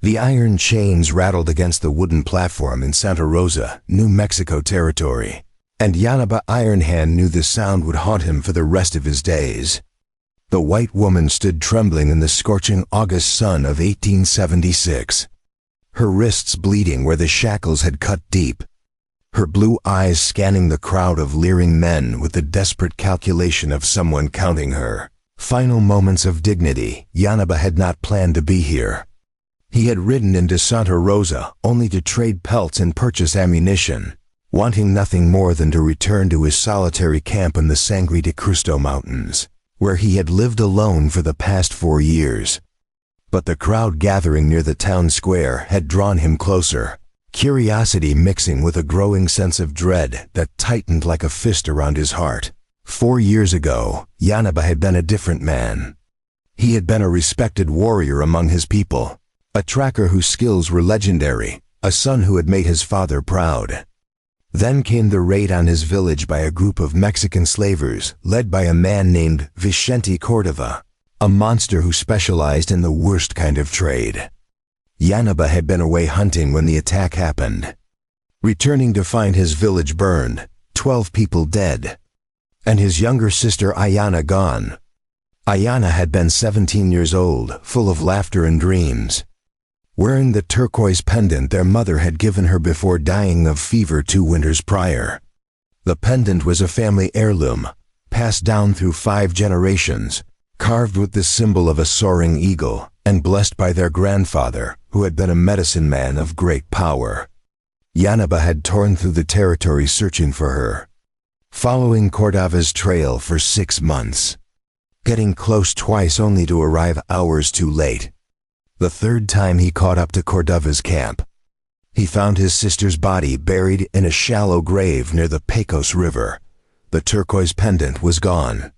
The iron chains rattled against the wooden platform in Santa Rosa, New Mexico territory, and Yanaba Iron Hand knew the sound would haunt him for the rest of his days. The white woman stood trembling in the scorching August sun of 1876, her wrists bleeding where the shackles had cut deep, her blue eyes scanning the crowd of leering men with the desperate calculation of someone counting her final moments of dignity. Yanaba had not planned to be here. He had ridden into Santa Rosa only to trade pelts and purchase ammunition, wanting nothing more than to return to his solitary camp in the Sangre de Cristo Mountains, where he had lived alone for the past 4 years. But the crowd gathering near the town square had drawn him closer, curiosity mixing with a growing sense of dread that tightened like a fist around his heart. 4 years ago, Yanaba had been a different man. He had been a respected warrior among his people, a tracker whose skills were legendary, a son who had made his father proud. Then came the raid on his village by a group of Mexican slavers led by a man named Vicente Cordova, a monster who specialized in the worst kind of trade. Yanaba had been away hunting when the attack happened, returning to find his village burned, 12 people dead, and his younger sister Ayana gone. Ayana had been 17 years old, full of laughter and dreams, wearing the turquoise pendant their mother had given her before dying of fever 2 winters prior. The pendant was a family heirloom, passed down through 5 generations, carved with the symbol of a soaring eagle, and blessed by their grandfather, who had been a medicine man of great power. Yanaba had torn through the territory searching for her, following Cordova's trail for 6 months, getting close twice only to arrive hours too late. The 3rd time he caught up to Cordova's camp, he found his sister's body buried in a shallow grave near the Pecos River. The turquoise pendant was gone,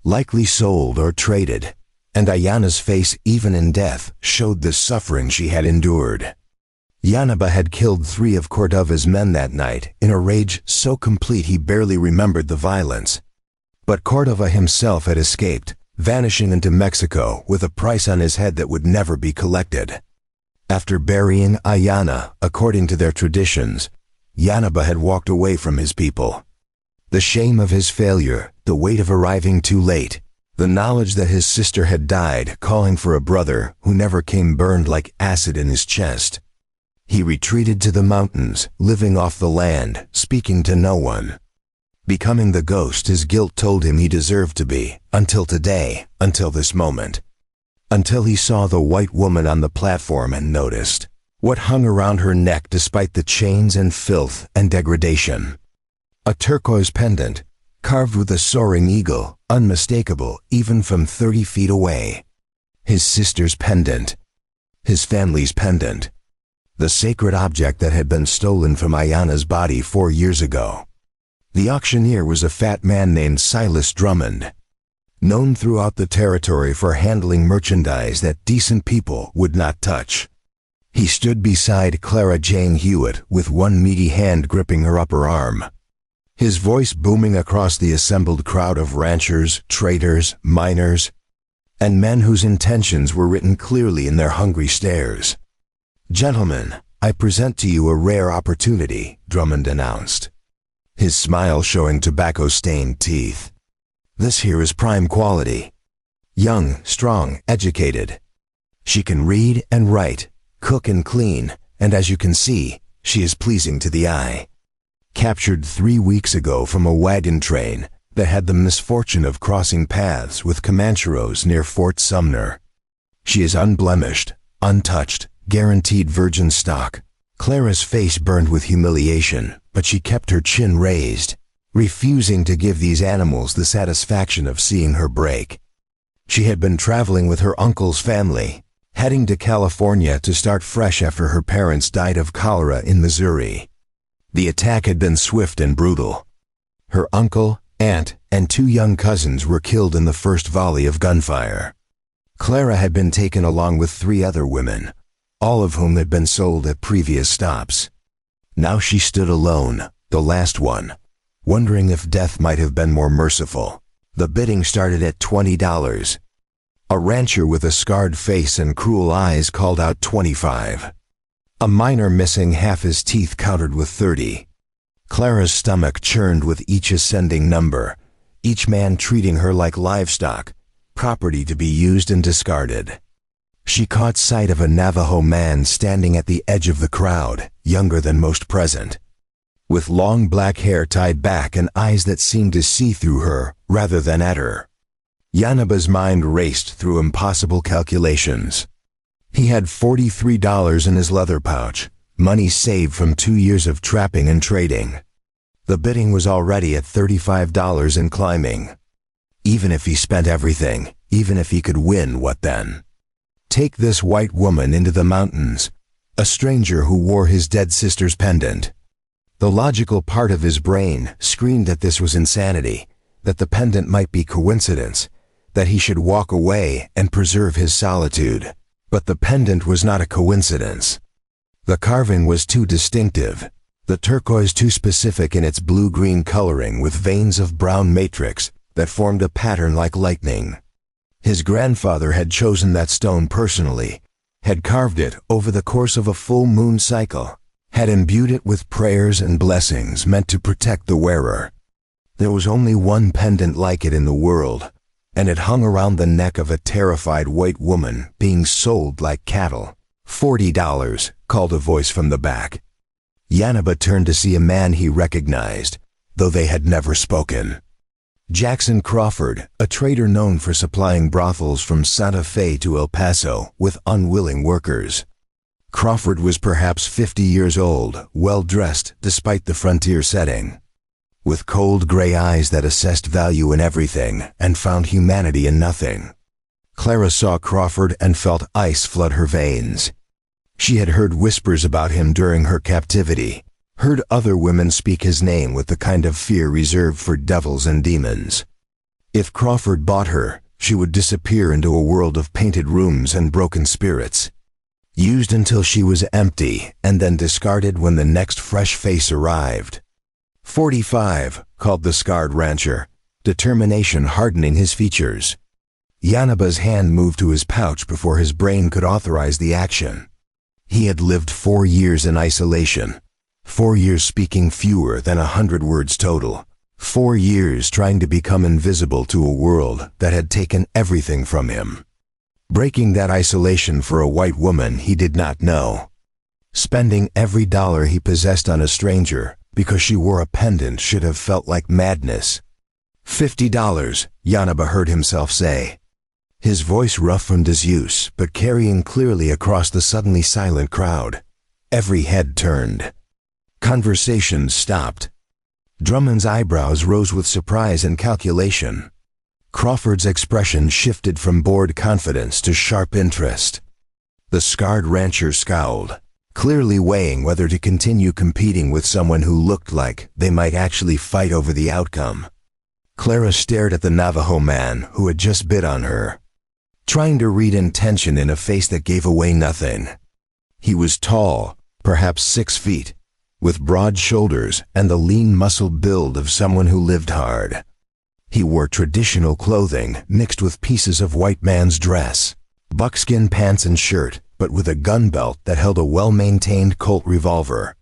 likely sold or traded, and Ayana's face, even in death, showed the suffering she had endured. Yanaba had killed 3 of Cordova's men that night in a rage so complete he barely remembered the violence. But Cordova himself had escaped, vanishing into Mexico with a price on his head that would never be collected. After burying Ayana, according to their traditions, Yanaba had walked away from his people. The shame of his failure, the weight of arriving too late, the knowledge that his sister had died calling for a brother who never came burned like acid in his chest. He retreated to the mountains, living off the land, speaking to no one, becoming the ghost his guilt told him he deserved to be, until today, until this moment. Until he saw the white woman on the platform and noticed what hung around her neck despite the chains and filth and degradation. A turquoise pendant, carved with a soaring eagle, unmistakable even from 30 feet away. His sister's pendant, his family's pendant, the sacred object that had been stolen from Ayana's body 4 years ago. The auctioneer was a fat man named Silas Drummond, known throughout the territory for handling merchandise that decent people would not touch. He stood beside Clara Jane Hewitt with one meaty hand gripping her upper arm, his voice booming across the assembled crowd of ranchers, traders, miners, and men whose intentions were written clearly in their hungry stares. "Gentlemen, I present to you a rare opportunity," Drummond announced, his smile showing tobacco-stained teeth. "This here is prime quality. Young, strong, educated. She can read and write, cook and clean, and as you can see, she is pleasing to the eye. Captured 3 weeks ago from a wagon train that had the misfortune of crossing paths with Comancheros near Fort Sumner. She is unblemished, untouched, guaranteed virgin stock." Clara's face burned with humiliation, but she kept her chin raised, refusing to give these animals the satisfaction of seeing her break. She had been traveling with her uncle's family, heading to California to start fresh after her parents died of cholera in Missouri. The attack had been swift and brutal. Her uncle, aunt, and 2 young cousins were killed in the first volley of gunfire. Clara had been taken along with 3 other women, all of whom had been sold at previous stops. Now she stood alone, the last one, wondering if death might have been more merciful. The bidding started at $20. A rancher with a scarred face and cruel eyes called out 25. A miner missing half his teeth countered with 30. Clara's stomach churned with each ascending number, each man treating her like livestock, property to be used and discarded. She caught sight of a Navajo man standing at the edge of the crowd, younger than most present, with long black hair tied back and eyes that seemed to see through her rather than at her. Yanaba's mind raced through impossible calculations. He had $43 in his leather pouch, money saved from 2 years of trapping and trading. The bidding was already at $35 and climbing. Even if he spent everything, even if he could win, what then? Take this white woman into the mountains, a stranger who wore his dead sister's pendant. The logical part of his brain screamed that this was insanity, that the pendant might be coincidence, that he should walk away and preserve his solitude. But the pendant was not a coincidence. The carving was too distinctive, the turquoise too specific in its blue-green coloring with veins of brown matrix that formed a pattern like lightning. His grandfather had chosen that stone personally, had carved it over the course of a full moon cycle, had imbued it with prayers and blessings meant to protect the wearer. There was only one pendant like it in the world, and it hung around the neck of a terrified white woman being sold like cattle. $40, called a voice from the back. Yanaba turned to see a man he recognized, though they had never spoken. Jackson Crawford, a trader known for supplying brothels from Santa Fe to El Paso with unwilling workers. Crawford was perhaps 50 years old, well-dressed despite the frontier setting, with cold gray eyes that assessed value in everything and found humanity in nothing. Clara saw Crawford and felt ice flood her veins. She had heard whispers about him during her captivity, heard other women speak his name with the kind of fear reserved for devils and demons. If Crawford bought her, she would disappear into a world of painted rooms and broken spirits, used until she was empty and then discarded when the next fresh face arrived. 45, called the scarred rancher, determination hardening his features. Yanaba's hand moved to his pouch before his brain could authorize the action. He had lived 4 years in isolation, 4 years speaking fewer than 100 words total, 4 years trying to become invisible to a world that had taken everything from him. Breaking that isolation for a white woman he did not know. Spending every dollar he possessed on a stranger because she wore a pendant should have felt like madness. $50, Yanaba heard himself say. His voice rough from disuse, but carrying clearly across the suddenly silent crowd. Every head turned. Conversation stopped. Drummond's eyebrows rose with surprise and calculation. Crawford's expression shifted from bored confidence to sharp interest. The scarred rancher scowled, clearly weighing whether to continue competing with someone who looked like they might actually fight over the outcome. Clara stared at the Navajo man who had just bid on her, trying to read intention in a face that gave away nothing. He was tall, perhaps 6 feet, with broad shoulders and the lean muscle build of someone who lived hard. He wore traditional clothing mixed with pieces of white man's dress, buckskin pants and shirt, but with a gun belt that held a well-maintained Colt revolver.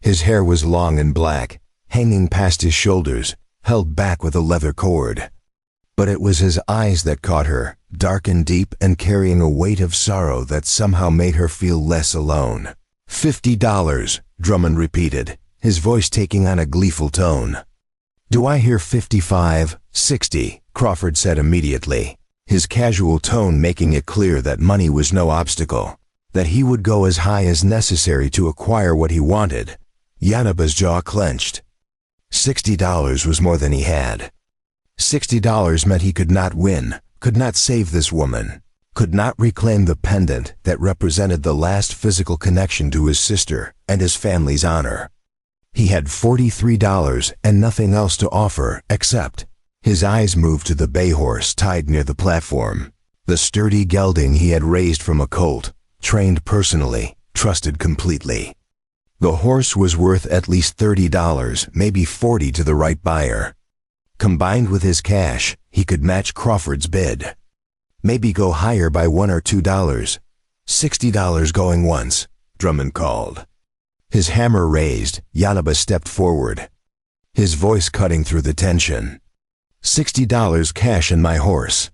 His hair was long and black, hanging past his shoulders, held back with a leather cord. But it was his eyes that caught her, dark and deep and carrying a weight of sorrow that somehow made her feel less alone. $50, Drummond repeated, his voice taking on a gleeful tone. Do I hear 55, 60, Crawford said immediately, his casual tone making it clear that money was no obstacle, that he would go as high as necessary to acquire what he wanted. Yanaba's jaw clenched. $60 was more than he had. $60 meant he could not win, could not save this woman, could not reclaim the pendant that represented the last physical connection to his sister and his family's honor. He had $43 and nothing else to offer except. His eyes moved to the bay horse tied near the platform, the sturdy gelding he had raised from a colt, trained personally, trusted completely. The horse was worth at least $30, maybe $40 to the right buyer. Combined with his cash, he could match Crawford's bid. Maybe go higher by $1 or $2. $60 going once, Drummond called. His hammer raised, Yanaba stepped forward, his voice cutting through the tension. $60 cash and my horse.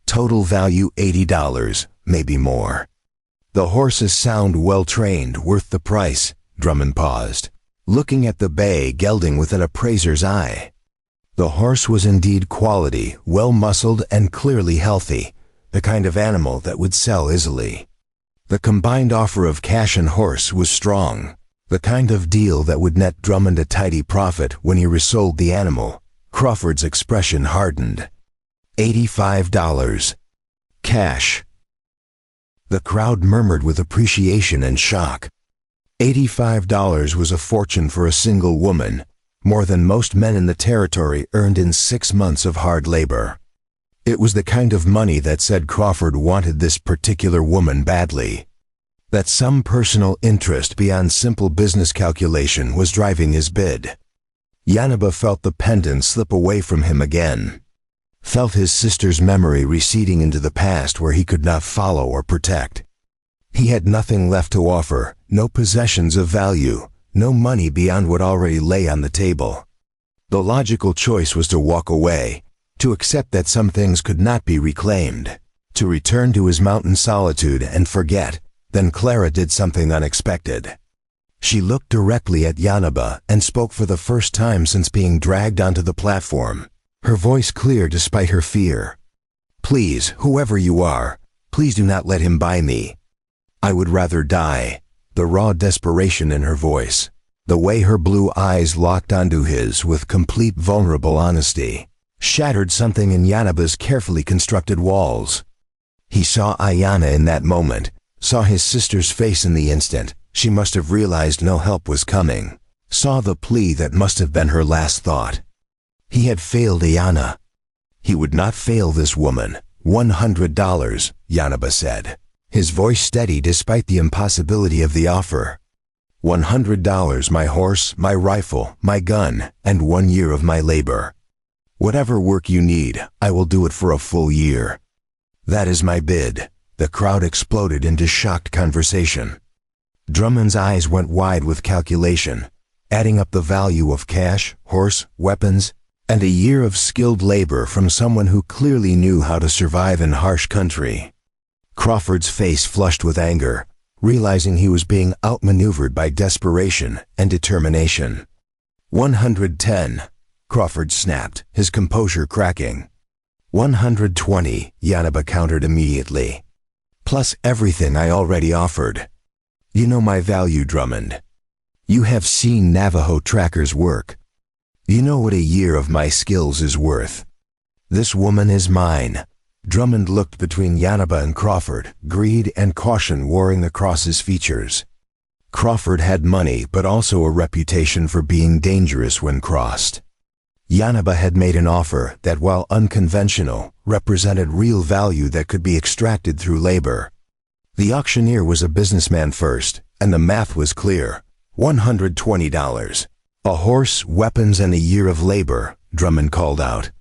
Total value $80, maybe more. The horse is sound, well-trained, worth the price. Drummond paused, looking at the bay gelding with an appraiser's eye. The horse was indeed quality, well-muscled and clearly healthy, the kind of animal that would sell easily. The combined offer of cash and horse was strong, the kind of deal that would net Drummond a tidy profit when he resold the animal. Crawford's expression hardened. $85. Cash. The crowd murmured with appreciation and shock. $85 was a fortune for a single woman, more than most men in the territory earned in 6 months of hard labor. It was the kind of money that said Crawford wanted this particular woman badly, that some personal interest beyond simple business calculation was driving his bid. Yanaba felt the pendant slip away from him again, felt his sister's memory receding into the past where he could not follow or protect. He had nothing left to offer, no possessions of value, no money beyond what already lay on the table. The logical choice was to walk away, to accept that some things could not be reclaimed, to return to his mountain solitude and forget. Then Clara did something unexpected. She looked directly at Yanaba and spoke for the first time since being dragged onto the platform, her voice clear despite her fear. "Please, whoever you are, please do not let him buy me. I would rather die." The raw desperation in her voice, the way her blue eyes locked onto his with complete vulnerable honesty, shattered something in Yanaba's carefully constructed walls. He saw Ayana in that moment, saw his sister's face in the instant. She must have realized no help was coming, saw the plea that must have been her last thought. He had failed Ayana. He would not fail this woman. $100, Yanaba said, his voice steady despite the impossibility of the offer. $100, my horse, my rifle, my gun, and 1 year of my labor. Whatever work you need, I will do it for a full year. That is my bid. The crowd exploded into shocked conversation. Drummond's eyes went wide with calculation, adding up the value of cash, horse, weapons, and a year of skilled labor from someone who clearly knew how to survive in harsh country. Crawford's face flushed with anger, realizing he was being outmaneuvered by desperation and determination. 110, Crawford snapped, his composure cracking. 120, Yanaba countered immediately. Plus everything I already offered. You know my value, Drummond. You have seen Navajo trackers work. You know what a year of my skills is worth. This woman is mine. Drummond looked between Yanaba and Crawford, greed and caution warring across his features. Crawford had money but also a reputation for being dangerous when crossed. Yanaba had made an offer that, while unconventional, represented real value that could be extracted through labor. The auctioneer was a businessman first, and the math was clear. $120. A horse, weapons, and a year of labor, Drummond called out.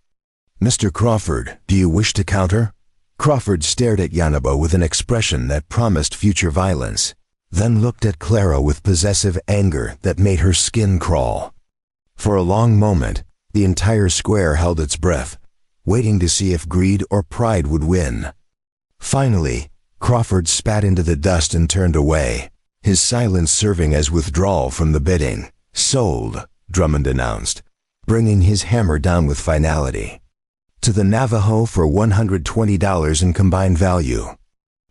Mr. Crawford, do you wish to counter? Crawford stared at Yanaba with an expression that promised future violence, then looked at Clara with possessive anger that made her skin crawl. For a long moment, the entire square held its breath, waiting to see if greed or pride would win. Finally, Crawford spat into the dust and turned away, his silence serving as withdrawal from the bidding. Sold, Drummond announced, bringing his hammer down with finality. To the Navajo for $120 in combined value.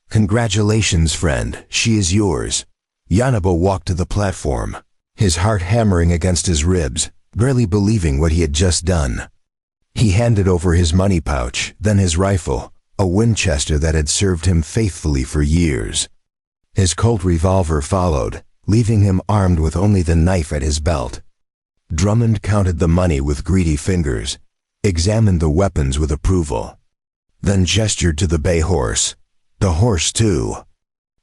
Congratulations, friend, she is yours. Yanaba walked to the platform, his heart hammering against his ribs, barely believing what he had just done. He handed over his money pouch, then his rifle, a Winchester that had served him faithfully for years. His Colt revolver followed, leaving him armed with only the knife at his belt. Drummond counted the money with greedy fingers, examined the weapons with approval, then gestured to the bay horse. The horse too.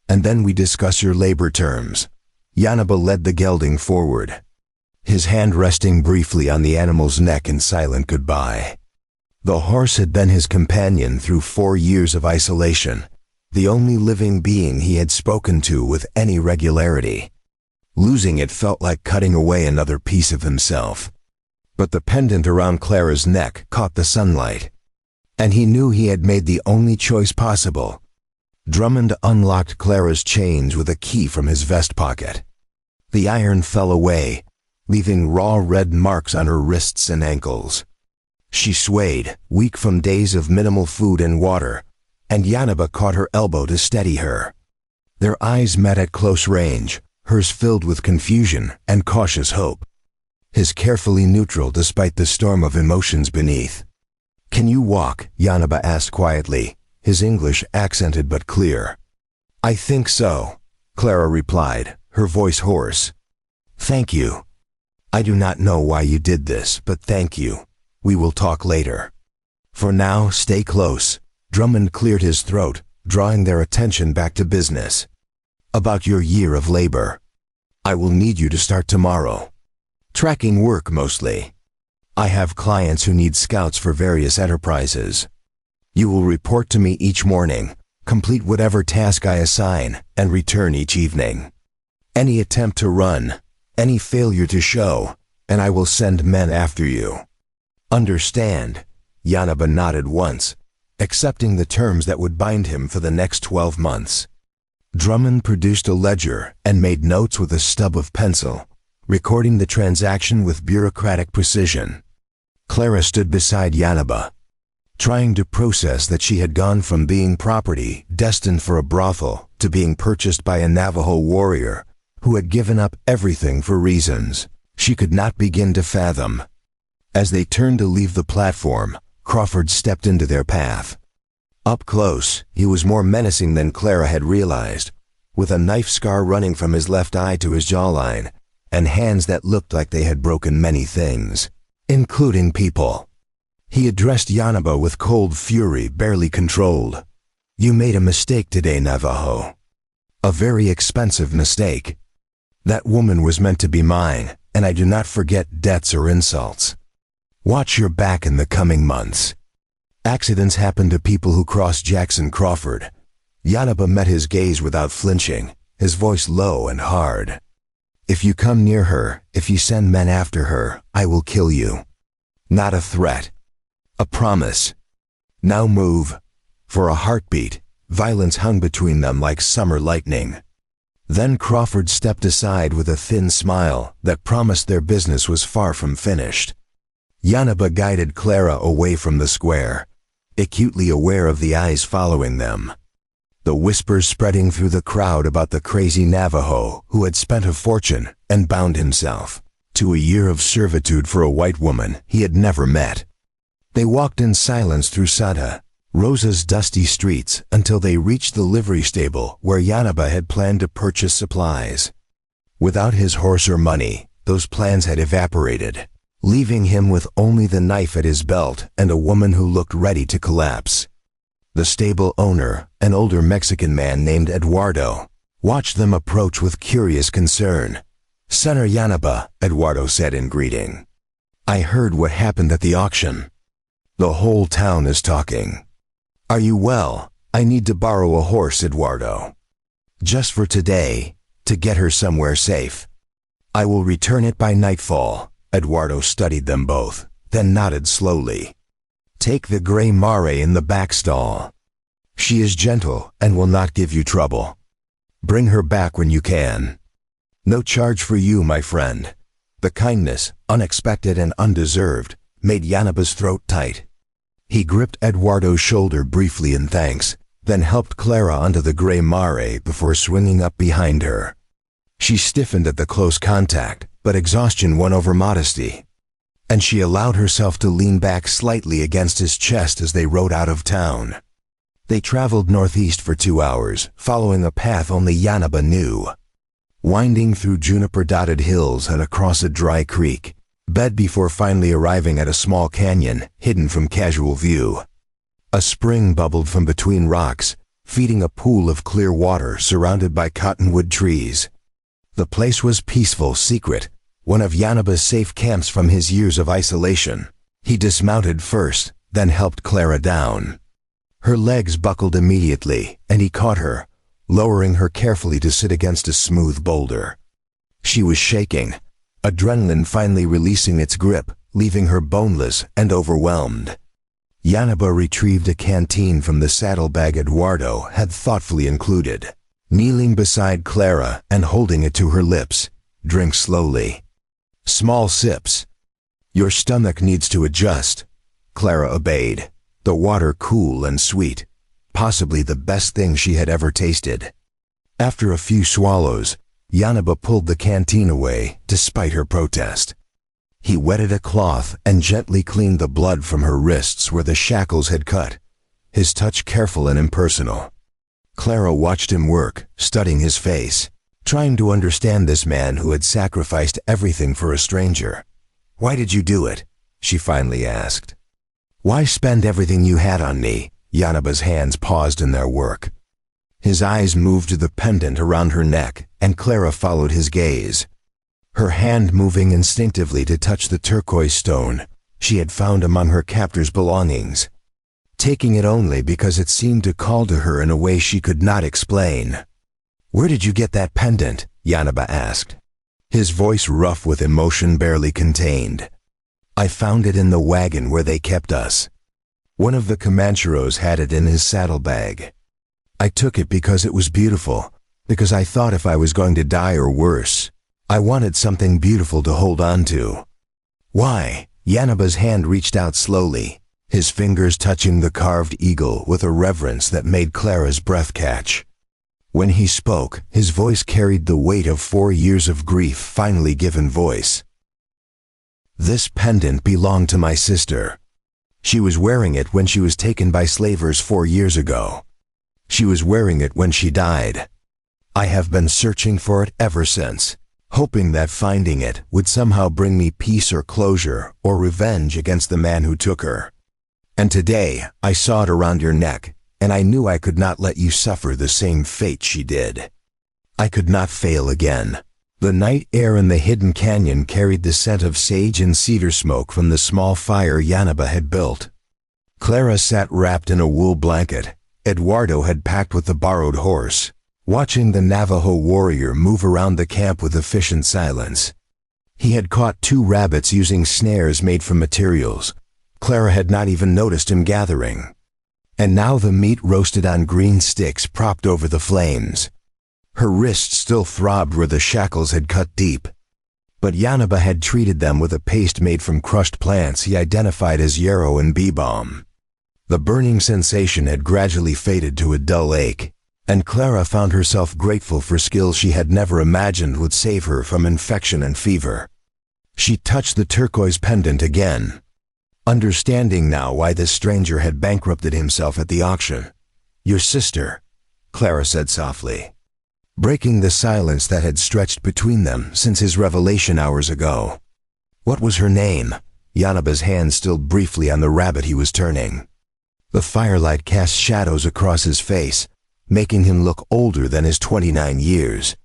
And then we discuss your labor terms. Yanaba led the gelding forward, his hand resting briefly on the animal's neck in silent goodbye. The horse had been his companion through 4 years of isolation, the only living being he had spoken to with any regularity. Losing it felt like cutting away another piece of himself. But the pendant around Clara's neck caught the sunlight, and he knew he had made the only choice possible. Drummond unlocked Clara's chains with a key from his vest pocket. The iron fell away, leaving raw red marks on her wrists and ankles. She swayed, weak from days of minimal food and water, and Yanaba caught her elbow to steady her. Their eyes met at close range, hers filled with confusion and cautious hope. His carefully neutral despite the storm of emotions beneath. "Can you walk?" Yanaba asked quietly, his English accented but clear. "I think so," Clara replied, her voice hoarse. "Thank you. I do not know why you did this, but thank you. We will talk later. For now, stay close." Drummond cleared his throat, drawing their attention back to business. "About your year of labor. I will need you to start tomorrow. Tracking work mostly. I have clients who need scouts for various enterprises. You will report to me each morning, complete whatever task I assign, and return each evening. Any attempt to run, any failure to show, and I will send men after you. Understand?" Yanaba nodded once, accepting the terms that would bind him for the next 12 months. Drummond produced a ledger and made notes with a stub of pencil, recording the transaction with bureaucratic precision. Clara stood beside Yanaba, trying to process that she had gone from being property destined for a brothel to being purchased by a Navajo warrior who had given up everything for reasons she could not begin to fathom. As they turned to leave the platform, Crawford stepped into their path. Up close, he was more menacing than Clara had realized, with a knife scar running from his left eye to his jawline, and hands that looked like they had broken many things, including people. He addressed Yanaba with cold fury barely controlled. "You made a mistake today, Navajo. A very expensive mistake. That woman was meant to be mine, and I do not forget debts or insults. Watch your back in the coming months. Accidents happen to people who cross Jackson Crawford." Yanaba met his gaze without flinching, his voice low and hard. "If you come near her, if you send men after her, I will kill you. Not a threat. A promise. Now move." For a heartbeat, violence hung between them like summer lightning. Then Crawford stepped aside with a thin smile that promised their business was far from finished. Yanaba guided Clara away from the square, acutely aware of the eyes following them. The whispers spreading through the crowd about the crazy Navajo who had spent a fortune and bound himself to a year of servitude for a white woman he had never met. They walked in silence through Santa Rosa's dusty streets until they reached the livery stable where Yanaba had planned to purchase supplies. Without his horse or money, those plans had evaporated, leaving him with only the knife at his belt and a woman who looked ready to collapse. The stable owner, an older Mexican man named Eduardo, watched them approach with curious concern. "Señor Yanaba," Eduardo said in greeting. "I heard what happened at the auction. The whole town is talking. Are you well? I need to borrow a horse, Eduardo. Just for today, to get her somewhere safe. I will return it by nightfall." Eduardo studied them both, then nodded slowly. "Take the gray mare in the back stall. She is gentle and will not give you trouble. Bring her back when you can. No charge for you, my friend." The kindness, unexpected and undeserved, made Yanaba's throat tight. He gripped Eduardo's shoulder briefly in thanks, then helped Clara onto the gray mare before swinging up behind her. She stiffened at the close contact, but exhaustion won over modesty, and she allowed herself to lean back slightly against his chest as they rode out of town. They traveled northeast for 2 hours, following a path only Yanaba knew. Winding through juniper-dotted hills and across a dry creek, bed before finally arriving at a small canyon hidden from casual view. A spring bubbled from between rocks, feeding a pool of clear water surrounded by cottonwood trees. The place was peaceful, secret, one of Yanaba's safe camps from his years of isolation. He dismounted first, then helped Clara down. Her legs buckled immediately, and he caught her, lowering her carefully to sit against a smooth boulder. She was shaking, adrenaline finally releasing its grip, leaving her boneless and overwhelmed. Yanaba retrieved a canteen from the saddlebag Eduardo had thoughtfully included. Kneeling beside Clara and holding it to her lips, drink slowly. Small sips. Your stomach needs to adjust. Clara obeyed, the water cool and sweet, possibly the best thing she had ever tasted. After a few swallows, Yanaba pulled the canteen away, despite her protest. He wetted a cloth and gently cleaned the blood from her wrists where the shackles had cut, his touch careful and impersonal. Clara watched him work, studying his face, trying to understand this man who had sacrificed everything for a stranger. "Why did you do it?" she finally asked. "Why spend everything you had on me?" Yanaba's hands paused in their work. His eyes moved to the pendant around her neck, and Clara followed his gaze. Her hand moving instinctively to touch the turquoise stone she had found among her captor's belongings, taking it only because it seemed to call to her in a way she could not explain. "Where did you get that pendant?" Yanaba asked, his voice rough with emotion barely contained. "I found it in the wagon where they kept us. One of the Comancheros had it in his saddlebag. I took it because it was beautiful, because I thought if I was going to die or worse, I wanted something beautiful to hold on to." "Why?" Yanaba's hand reached out slowly, his fingers touching the carved eagle with a reverence that made Clara's breath catch. When he spoke, his voice carried the weight of 4 years of grief finally given voice. "This pendant belonged to my sister. She was wearing it when she was taken by slavers 4 years ago. She was wearing it when she died. I have been searching for it ever since, hoping that finding it would somehow bring me peace or closure or revenge against the man who took her. And today I saw it around your neck, and I knew I could not let you suffer the same fate she did. I could not fail again." The night air in the hidden canyon carried the scent of sage and cedar smoke from the small fire Yanaba had built. Clara sat wrapped in a wool blanket Eduardo had packed with the borrowed horse, watching the Navajo warrior move around the camp with efficient silence. He had caught 2 rabbits using snares made from materials Clara had not even noticed him gathering. And now the meat roasted on green sticks propped over the flames. Her wrists still throbbed where the shackles had cut deep, but Yanaba had treated them with a paste made from crushed plants he identified as yarrow and bee balm. The burning sensation had gradually faded to a dull ache, and Clara found herself grateful for skills she had never imagined would save her from infection and fever. She touched the turquoise pendant again, understanding now why this stranger had bankrupted himself at the auction. "Your sister," Clara said softly, breaking the silence that had stretched between them since his revelation hours ago. "What was her name?" Yanaba's hand still briefly on the rabbit he was turning. The firelight cast shadows across his face, making him look older than his 29 years.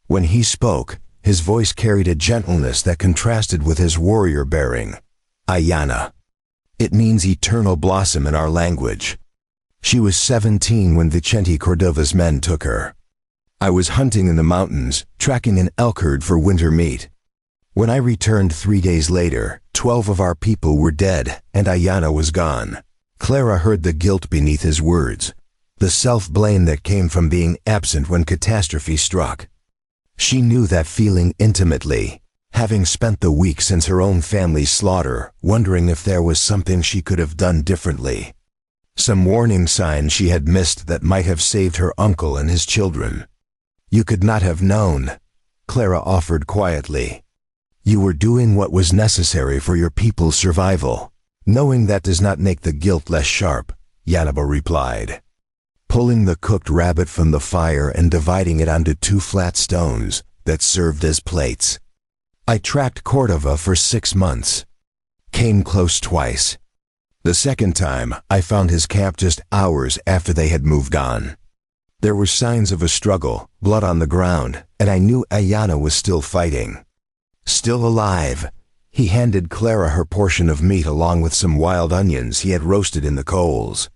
When he spoke, his voice carried a gentleness that contrasted with his warrior bearing. "Ayana. It means eternal blossom in our language. She was 17 when Vicente Cordova's men took her. I was hunting in the mountains, tracking an elk herd for winter meat. When I returned 3 days later, 12 of our people were dead, and Ayana was gone." Clara heard the guilt beneath his words, the self-blame that came from being absent when catastrophe struck. She knew that feeling intimately, having spent the week since her own family's slaughter, wondering if there was something she could have done differently. Some warning sign she had missed that might have saved her uncle and his children. "You could not have known," Clara offered quietly. "You were doing what was necessary for your people's survival. Knowing that does not make the guilt less sharp," Yanaba replied, pulling the cooked rabbit from the fire and dividing it onto 2 flat stones that served as plates. "I tracked Cordova for 6 months. Came close twice. The second time, I found his camp just hours after they had moved on. There were signs of a struggle, blood on the ground, and I knew Ayana was still fighting. Still alive," He handed Clara her portion of meat along with some wild onions he had roasted in the coals.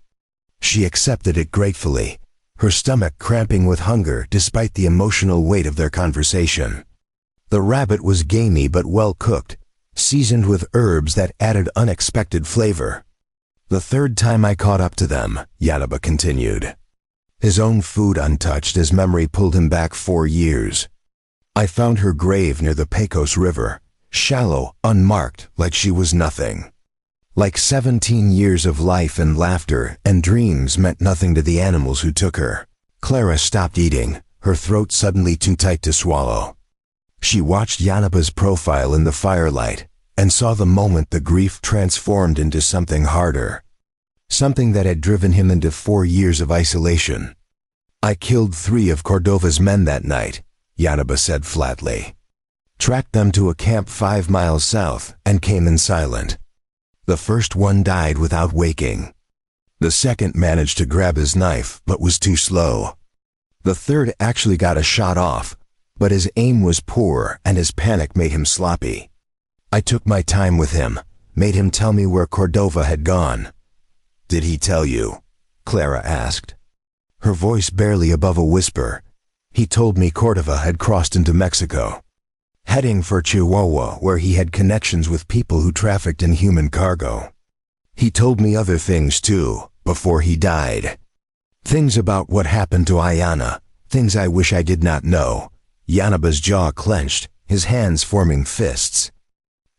She accepted it gratefully, her stomach cramping with hunger despite the emotional weight of their conversation. The rabbit was gamey but well cooked, seasoned with herbs that added unexpected flavor. The third time I caught up to them, Yanaba continued. His own food untouched as memory pulled him back 4 years. I found her grave near the Pecos River, shallow, unmarked, like she was nothing. Like 17 years of life and laughter and dreams meant nothing to the animals who took her. Clara stopped eating, her throat suddenly too tight to swallow. She watched Yanaba's profile in the firelight and saw the moment the grief transformed into something harder. Something that had driven him into 4 years of isolation. I killed 3 of Cordova's men that night, Yanaba said flatly. Tracked them to a camp 5 miles south and came in silent. The first one died without waking. The second managed to grab his knife but was too slow. The third actually got a shot off, but his aim was poor and his panic made him sloppy. I took my time with him, made him tell me where Cordova had gone. Did he tell you? Clara asked. Her voice barely above a whisper. He told me Cordova had crossed into Mexico, heading for Chihuahua where he had connections with people who trafficked in human cargo. He told me other things too, before he died. Things about what happened to Ayana, things I wish I did not know. Yanaba's jaw clenched, his hands forming fists.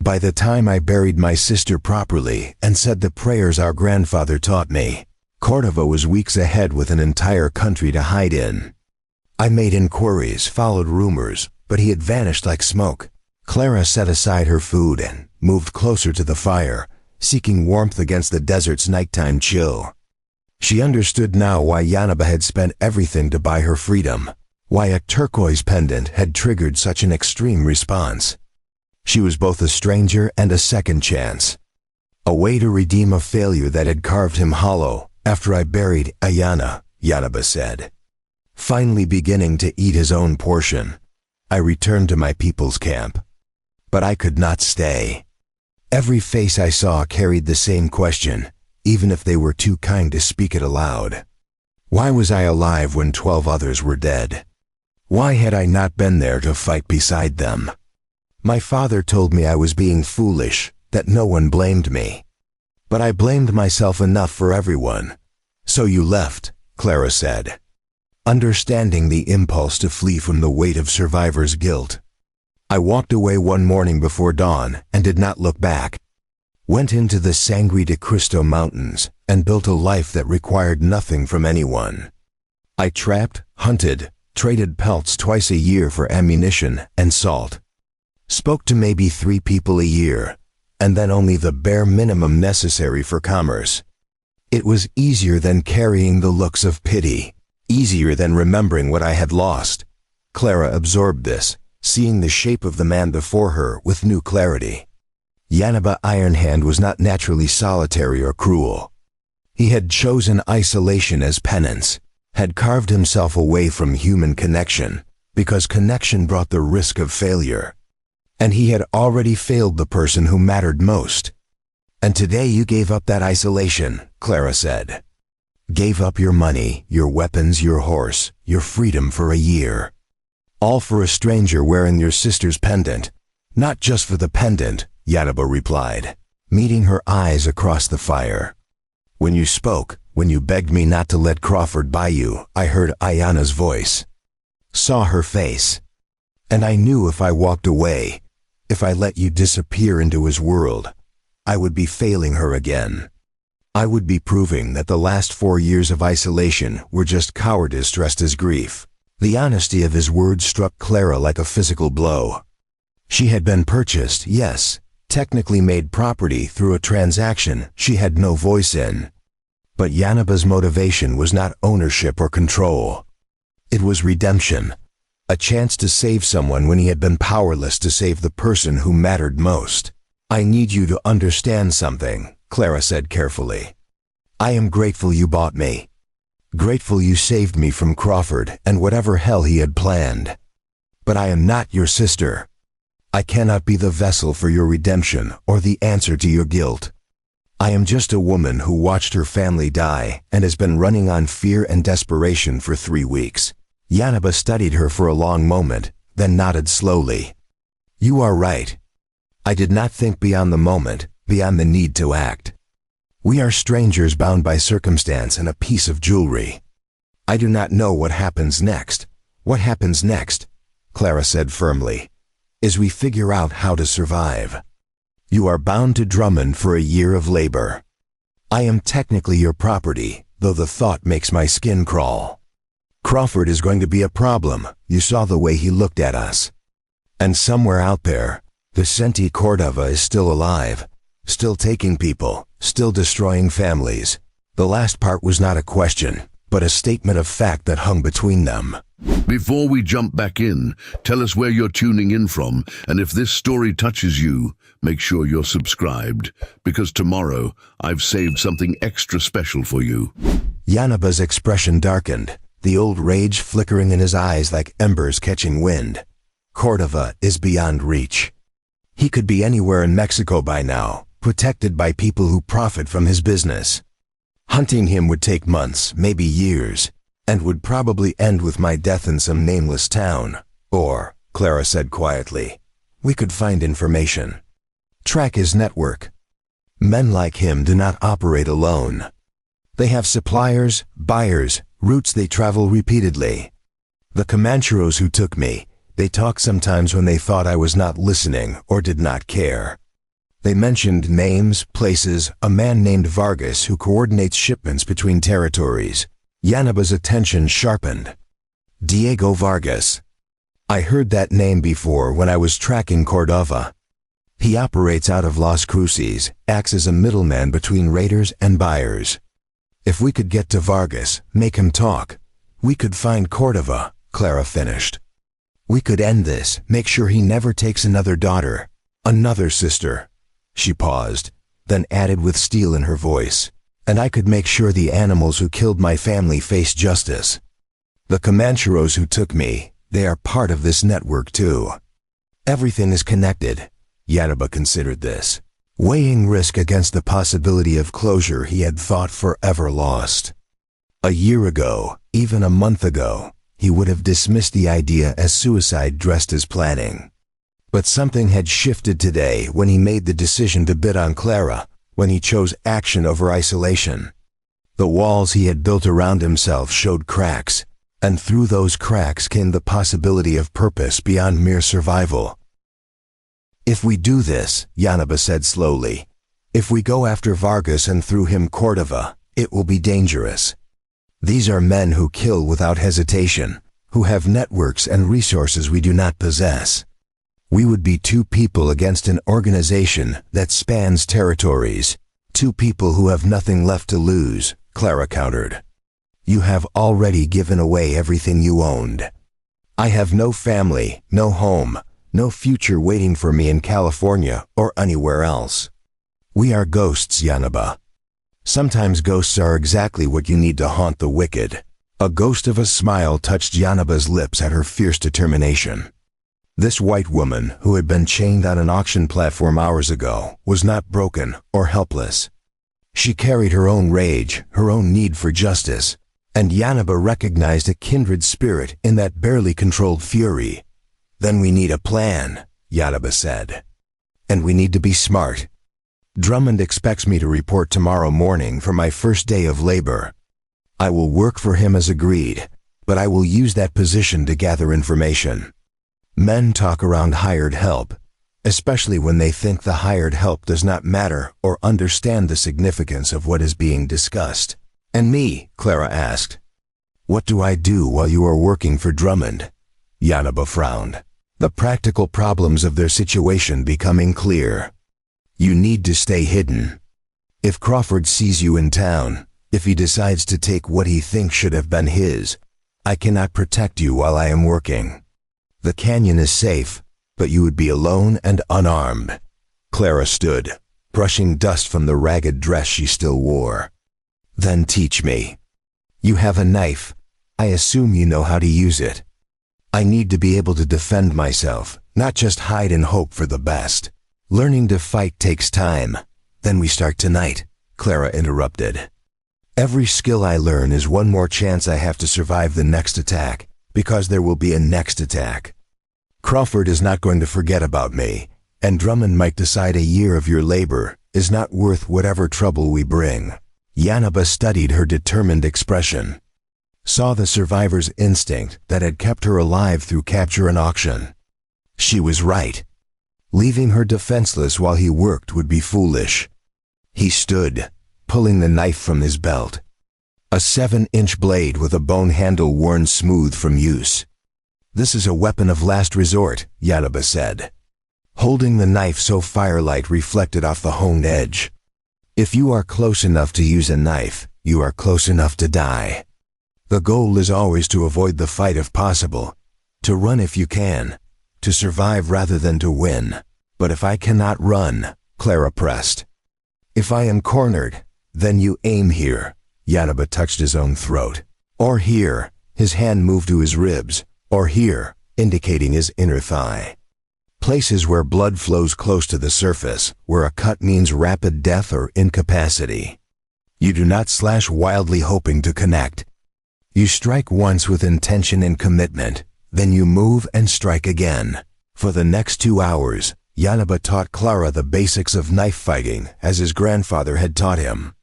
By the time I buried my sister properly and said the prayers our grandfather taught me, Cordova was weeks ahead with an entire country to hide in. I made inquiries, followed rumors, but he had vanished like smoke. Clara set aside her food and moved closer to the fire, seeking warmth against the desert's nighttime chill. She understood now why Yanaba had spent everything to buy her freedom, why a turquoise pendant had triggered such an extreme response. She was both a stranger and a second chance. A way to redeem a failure that had carved him hollow after I buried Ayana, Yanaba said. Finally beginning to eat his own portion, I returned to my people's camp. But I could not stay. Every face I saw carried the same question, even if they were too kind to speak it aloud. Why was I alive when 12 others were dead? Why had I not been there to fight beside them? My father told me I was being foolish, that no one blamed me. But I blamed myself enough for everyone. So you left, Clara said, understanding the impulse to flee from the weight of survivor's guilt. I walked away one morning before dawn and did not look back. Went into the Sangre de Cristo Mountains and built a life that required nothing from anyone. I trapped, hunted, traded pelts twice a year for ammunition and salt. Spoke to maybe 3 people a year, and then only the bare minimum necessary for commerce. It was easier than carrying the looks of pity, easier than remembering what I had lost. Clara absorbed this, seeing the shape of the man before her with new clarity. Yanaba Ironhand was not naturally solitary or cruel. He had chosen isolation as penance, had carved himself away from human connection, because connection brought the risk of failure. And he had already failed the person who mattered most. And today you gave up that isolation, Clara said. Gave up your money, your weapons, your horse, your freedom for a year. All for a stranger wearing your sister's pendant. Not just for the pendant, Yanaba replied, meeting her eyes across the fire. When you spoke, when you begged me not to let Crawford buy you, I heard Ayana's voice. Saw her face. And I knew if I walked away, if I let you disappear into his world, I would be failing her again. I would be proving that the last 4 years of isolation were just cowardice dressed as grief. The honesty of his words struck Clara like a physical blow. She had been purchased, yes, technically made property through a transaction she had no voice in. But Yanaba's motivation was not ownership or control. It was redemption. A chance to save someone when he had been powerless to save the person who mattered most. I need you to understand something, Clara said carefully. I am grateful you bought me. Grateful you saved me from Crawford and whatever hell he had planned. But I am not your sister. I cannot be the vessel for your redemption or the answer to your guilt. I am just a woman who watched her family die and has been running on fear and desperation for 3 weeks. Yanaba studied her for a long moment, then nodded slowly. You are right. I did not think beyond the moment, beyond the need to act. We are strangers bound by circumstance and a piece of jewelry. I do not know what happens next. What happens next, Clara said firmly, is we figure out how to survive. You are bound to Drummond for a year of labor. I am technically your property, though the thought makes my skin crawl. Crawford is going to be a problem. You saw the way he looked at us. And somewhere out there, Vicente Cordova is still alive, still taking people, still destroying families. The last part was not a question, but a statement of fact that hung between them. Before we jump back in, tell us where you're tuning in from, and if this story touches you, make sure you're subscribed, because tomorrow I've saved something extra special for you. Yanaba's expression darkened, the old rage flickering in his eyes like embers catching wind. Cordova is beyond reach. He could be anywhere in Mexico by now, protected by people who profit from his business. Hunting him would take months, maybe years, and would probably end with my death in some nameless town. Or, Clara said quietly, we could find information. Track his network. Men like him do not operate alone. They have suppliers, buyers, routes they travel repeatedly. The Comancheros who took me, they talk sometimes when they thought I was not listening or did not care. They mentioned names, places, a man named Vargas who coordinates shipments between territories. Yanaba's attention sharpened. Diego Vargas. I heard that name before when I was tracking Cordova. He operates out of Las Cruces, acts as a middleman between raiders and buyers. If we could get to Vargas, make him talk, we could find Cordova, Clara finished. We could end this, make sure he never takes another daughter, another sister. She paused, then added with steel in her voice, and I could make sure the animals who killed my family face justice. The Comancheros who took me, they are part of this network too. Everything is connected. Yanaba considered this, weighing risk against the possibility of closure he had thought forever lost. A year ago, even a month ago, he would have dismissed the idea as suicide dressed as planning. But something had shifted today when he made the decision to bid on Clara, when he chose action over isolation. The walls he had built around himself showed cracks, and through those cracks came the possibility of purpose beyond mere survival. If we do this, Yanaba said slowly, if we go after Vargas and through him Cordova, it will be dangerous. These are men who kill without hesitation, who have networks and resources we do not possess. We would be 2 people against an organization that spans territories, 2 people who have nothing left to lose, Clara countered. You have already given away everything you owned. I have no family, no home, no future waiting for me in California or anywhere else. We are ghosts, Yanaba. Sometimes ghosts are exactly what you need to haunt the wicked. A ghost of a smile touched Yanaba's lips at her fierce determination. This white woman, who had been chained on an auction platform hours ago, was not broken or helpless. She carried her own rage, her own need for justice, and Yanaba recognized a kindred spirit in that barely controlled fury. Then we need a plan, Yanaba said. And we need to be smart. Drummond expects me to report tomorrow morning for my first day of labor. I will work for him as agreed, but I will use that position to gather information. Men talk around hired help, especially when they think the hired help does not matter or understand the significance of what is being discussed. And me, Clara asked. What do I do while you are working for Drummond? Yanaba frowned, the practical problems of their situation becoming clear. You need to stay hidden. If Crawford sees you in town, if he decides to take what he thinks should have been his, I cannot protect you while I am working. The canyon is safe, but you would be alone and unarmed. Clara stood, brushing dust from the ragged dress she still wore. Then teach me. You have a knife. I assume you know how to use it. I need to be able to defend myself, not just hide and hope for the best. Learning to fight takes time. Then we start tonight, Clara interrupted. Every skill I learn is one more chance I have to survive the next attack, because there will be a next attack. Crawford is not going to forget about me, and Drummond might decide a year of your labor is not worth whatever trouble we bring. Yanaba studied her determined expression, saw the survivor's instinct that had kept her alive through capture and auction. She was right. Leaving her defenseless while he worked would be foolish. He stood, pulling the knife from his belt. A 7-inch blade with a bone handle worn smooth from use. This is a weapon of last resort, Yanaba said, holding the knife so firelight reflected off the honed edge. If you are close enough to use a knife, you are close enough to die. The goal is always to avoid the fight if possible, to run if you can, to survive rather than to win. But if I cannot run, Clara pressed. If I am cornered, then you aim here. Yanaba touched his own throat. Or here, his hand moved to his ribs, or here, indicating his inner thigh. Places where blood flows close to the surface, where a cut means rapid death or incapacity. You do not slash wildly hoping to connect. You strike once with intention and commitment, then you move and strike again. For the next 2 hours, Yanaba taught Clara the basics of knife fighting as his grandfather had taught him.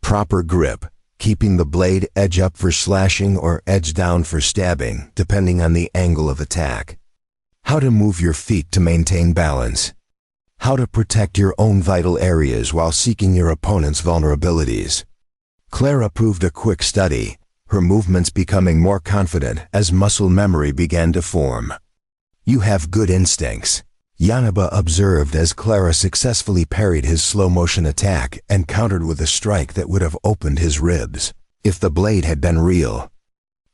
Proper grip, keeping the blade edge up for slashing or edge down for stabbing, depending on the angle of attack. How to move your feet to maintain balance. How to protect your own vital areas while seeking your opponent's vulnerabilities. Clara proved a quick study, her movements becoming more confident as muscle memory began to form. You have good instincts, Yanaba observed as Clara successfully parried his slow-motion attack and countered with a strike that would have opened his ribs, if the blade had been real.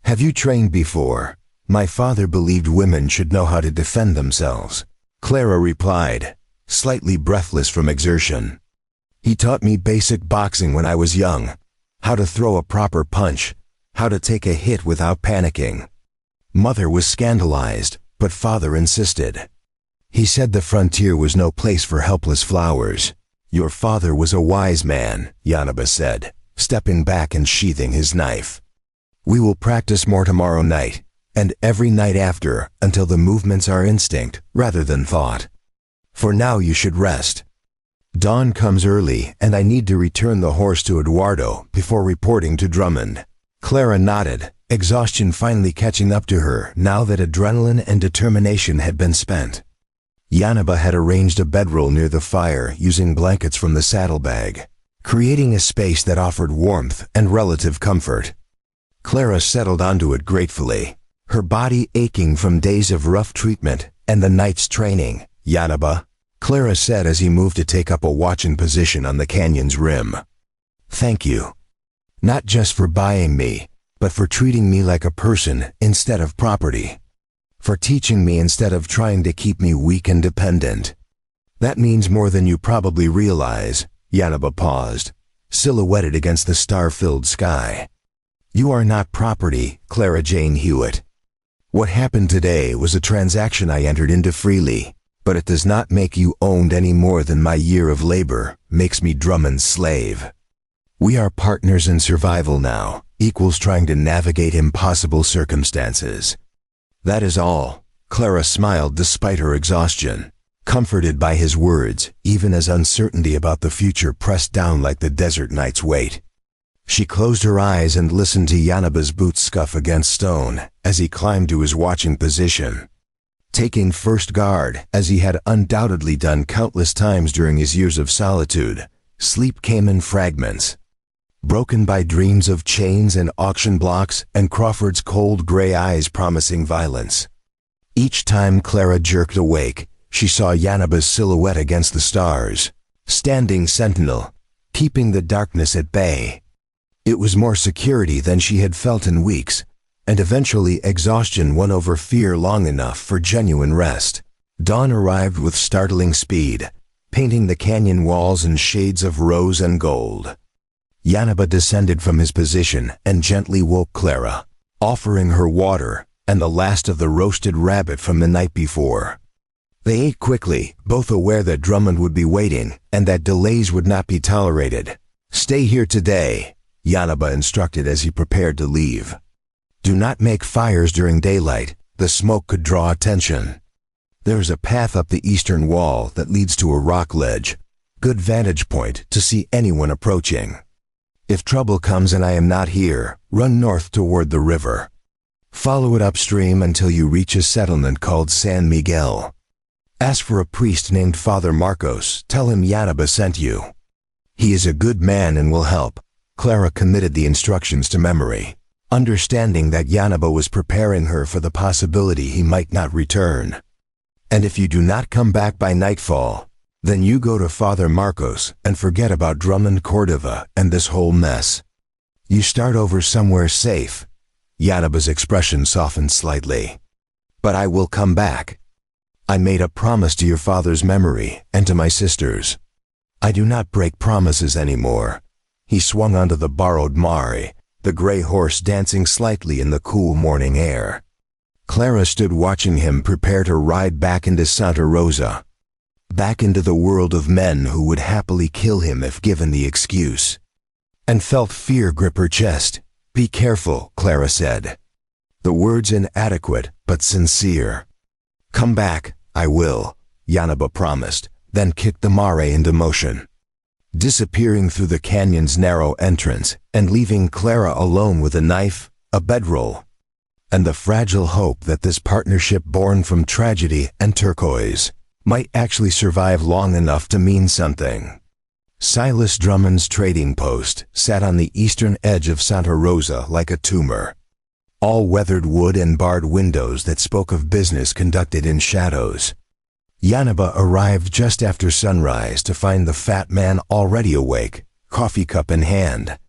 Have you trained before? My father believed women should know how to defend themselves, Clara replied, slightly breathless from exertion. He taught me basic boxing when I was young, how to throw a proper punch, how to take a hit without panicking. Mother was scandalized, but father insisted. He said the frontier was no place for helpless flowers. Your father was a wise man, Yanaba said, stepping back and sheathing his knife. We will practice more tomorrow night, and every night after, until the movements are instinct rather than thought. For now you should rest. Dawn comes early, and I need to return the horse to Eduardo before reporting to Drummond. Clara nodded, exhaustion finally catching up to her now that adrenaline and determination had been spent. Yanaba had arranged a bedroll near the fire using blankets from the saddlebag, creating a space that offered warmth and relative comfort. Clara settled onto it gratefully, her body aching from days of rough treatment and the night's training. Yanaba, Clara said as he moved to take up a watching position on the canyon's rim. Thank you. Not just for buying me, but for treating me like a person instead of property. For teaching me instead of trying to keep me weak and dependent. That means more than you probably realize. Yanaba paused, silhouetted against the star-filled sky. You are not property, Clara Jane Hewitt. What happened today was a transaction I entered into freely, but it does not make you owned any more than my year of labor makes me Drummond's slave. We are partners in survival now, equals trying to navigate impossible circumstances. That is all. Clara smiled despite her exhaustion, comforted by his words, even as uncertainty about the future pressed down like the desert night's weight. She closed her eyes and listened to Yanaba's boots scuff against stone as he climbed to his watching position. Taking first guard, as he had undoubtedly done countless times during his years of solitude, sleep came in fragments, broken by dreams of chains and auction blocks and Crawford's cold gray eyes promising violence. Each time Clara jerked awake, she saw Yanaba's silhouette against the stars, standing sentinel, keeping the darkness at bay. It was more security than she had felt in weeks, and eventually exhaustion won over fear long enough for genuine rest. Dawn arrived with startling speed, painting the canyon walls in shades of rose and gold. Yanaba descended from his position and gently woke Clara, offering her water and the last of the roasted rabbit from the night before. They ate quickly, both aware that Drummond would be waiting and that delays would not be tolerated. "Stay here today," Yanaba instructed as he prepared to leave. "Do not make fires during daylight. The smoke could draw attention. There is a path up the eastern wall that leads to a rock ledge. Good vantage point to see anyone approaching. If trouble comes and I am not here, run north toward the river. Follow it upstream until you reach a settlement called San Miguel. Ask for a priest named Father Marcos. Tell him Yanaba sent you. He is a good man and will help." Clara committed the instructions to memory, understanding that Yanaba was preparing her for the possibility he might not return. "And if you do not come back by nightfall, then you go to Father Marcos and forget about Drummond Cordova and this whole mess. You start over somewhere safe." Yanaba's expression softened slightly. "But I will come back. I made a promise to your father's memory and to my sisters. I do not break promises anymore." He swung onto the borrowed Mari, the gray horse dancing slightly in the cool morning air. Clara stood watching him prepare to ride back into Santa Rosa, back into the world of men who would happily kill him if given the excuse, and felt fear grip her chest. "Be careful," Clara said. The words inadequate but sincere. "Come back." "I will," Yanaba promised, then kicked the mare into motion, disappearing through the canyon's narrow entrance and leaving Clara alone with a knife, a bedroll, and the fragile hope that this partnership born from tragedy and turquoise might actually survive long enough to mean something. Silas Drummond's trading post sat on the eastern edge of Santa Rosa like a tumor. All weathered wood and barred windows that spoke of business conducted in shadows. Yanaba arrived just after sunrise to find the fat man already awake, coffee cup in hand,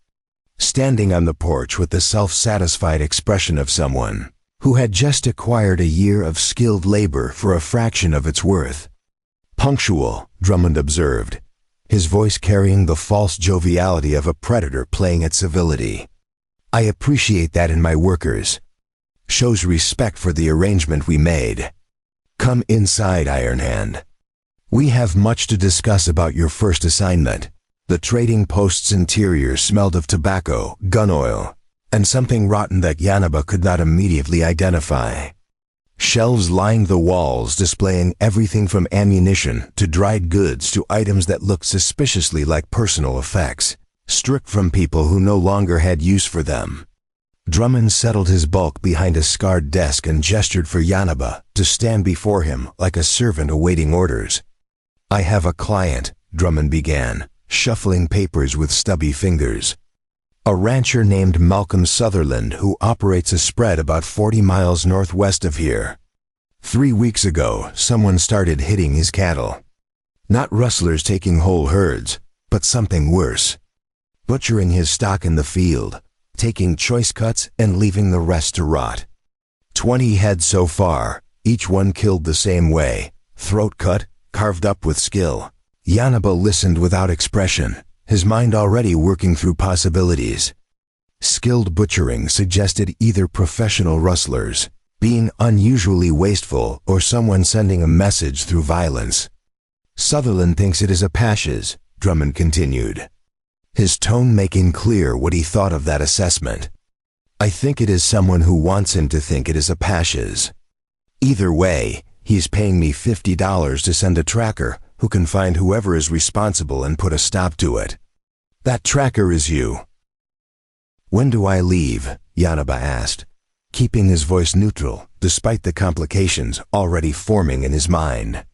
standing on the porch with the self-satisfied expression of someone who had just acquired a year of skilled labor for a fraction of its worth. "Punctual," Drummond observed, his voice carrying the false joviality of a predator playing at civility. "I appreciate that in my workers. Shows respect for the arrangement we made. Come inside, Iron Hand. We have much to discuss about your first assignment." The trading post's interior smelled of tobacco, gun oil, and something rotten that Yanaba could not immediately identify. Shelves lined the walls displaying everything from ammunition to dried goods to items that looked suspiciously like personal effects, stripped from people who no longer had use for them. Drummond settled his bulk behind a scarred desk and gestured for Yanaba to stand before him like a servant awaiting orders. "I have a client," Drummond began, shuffling papers with stubby fingers. "A rancher named Malcolm Sutherland who operates a spread about 40 miles northwest of here. 3 weeks ago, someone started hitting his cattle. Not rustlers taking whole herds, but something worse. Butchering his stock in the field, taking choice cuts and leaving the rest to rot. 20 head so far, each one killed the same way, throat cut, carved up with skill." Yanaba listened without expression, his mind already working through possibilities. Skilled butchering suggested either professional rustlers, being unusually wasteful, or someone sending a message through violence. "Sutherland thinks it is Apaches," Drummond continued, his tone making clear what he thought of that assessment. "I think it is someone who wants him to think it is Apaches. Either way, he's paying me $50 to send a tracker who can find whoever is responsible and put a stop to it. That tracker is you." "When do I leave?" Yanaba asked, keeping his voice neutral despite the complications already forming in his mind.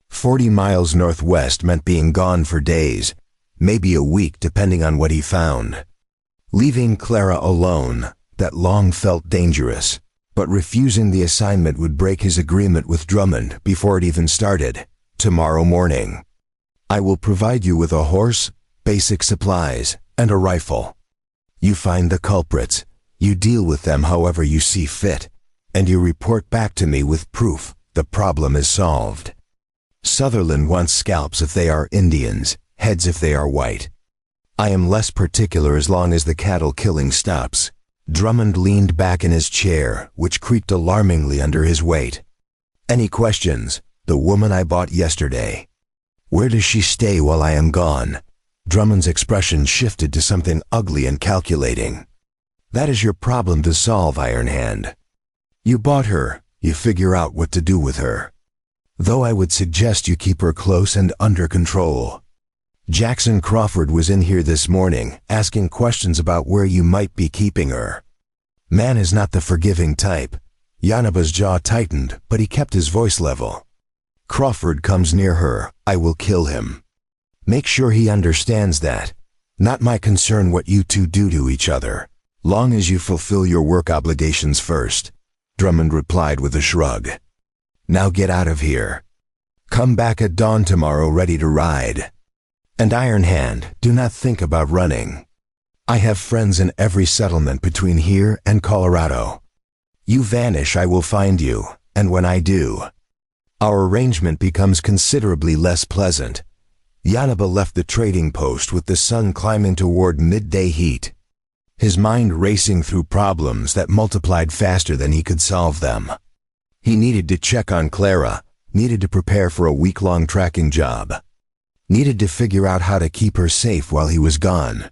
40 miles northwest meant being gone for days, maybe a week depending on what he found. Leaving Clara alone, that long felt dangerous, but refusing the assignment would break his agreement with Drummond before it even started. "Tomorrow morning. I will provide you with a horse, basic supplies, and a rifle. You find the culprits, you deal with them however you see fit, and you report back to me with proof the problem is solved. Sutherland wants scalps if they are Indians, heads if they are white. I am less particular as long as the cattle killing stops." Drummond leaned back in his chair, which creaked alarmingly under his weight. "Any questions?" The woman I bought yesterday. Where does she stay while I am gone? Drummond's expression shifted to something ugly and calculating. That is your problem to solve, Iron Hand. You bought her, you figure out what to do with her. Though I would suggest you keep her close and under control. Jackson Crawford was in here this morning, asking questions about where you might be keeping her. Man is not the forgiving type. Yanaba's jaw tightened, but he kept his voice level. Crawford comes near her, I will kill him. Make sure he understands that. Not my concern what you two do to each other, long as you fulfill your work obligations first, Drummond replied with a shrug. Now get out of here. Come back at dawn tomorrow ready to ride. And Iron Hand, do not think about running. I have friends in every settlement between here and Colorado. You vanish, I will find you, and when I do, our arrangement becomes considerably less pleasant. Yanaba left the trading post with the sun climbing toward midday heat, his mind racing through problems that multiplied faster than he could solve them. He needed to check on Clara, needed to prepare for a week-long tracking job, needed to figure out how to keep her safe while he was gone,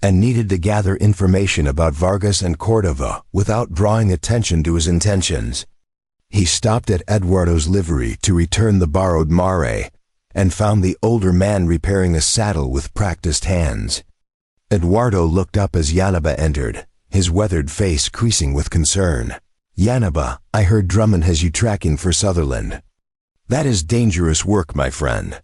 and needed to gather information about Vargas and Cordova without drawing attention to his intentions. He stopped at Eduardo's livery to return the borrowed mare and found the older man repairing a saddle with practiced hands. Eduardo looked up as Yanaba entered, his weathered face creasing with concern. Yanaba, I heard Drummond has you tracking for Sutherland. That is dangerous work, my friend.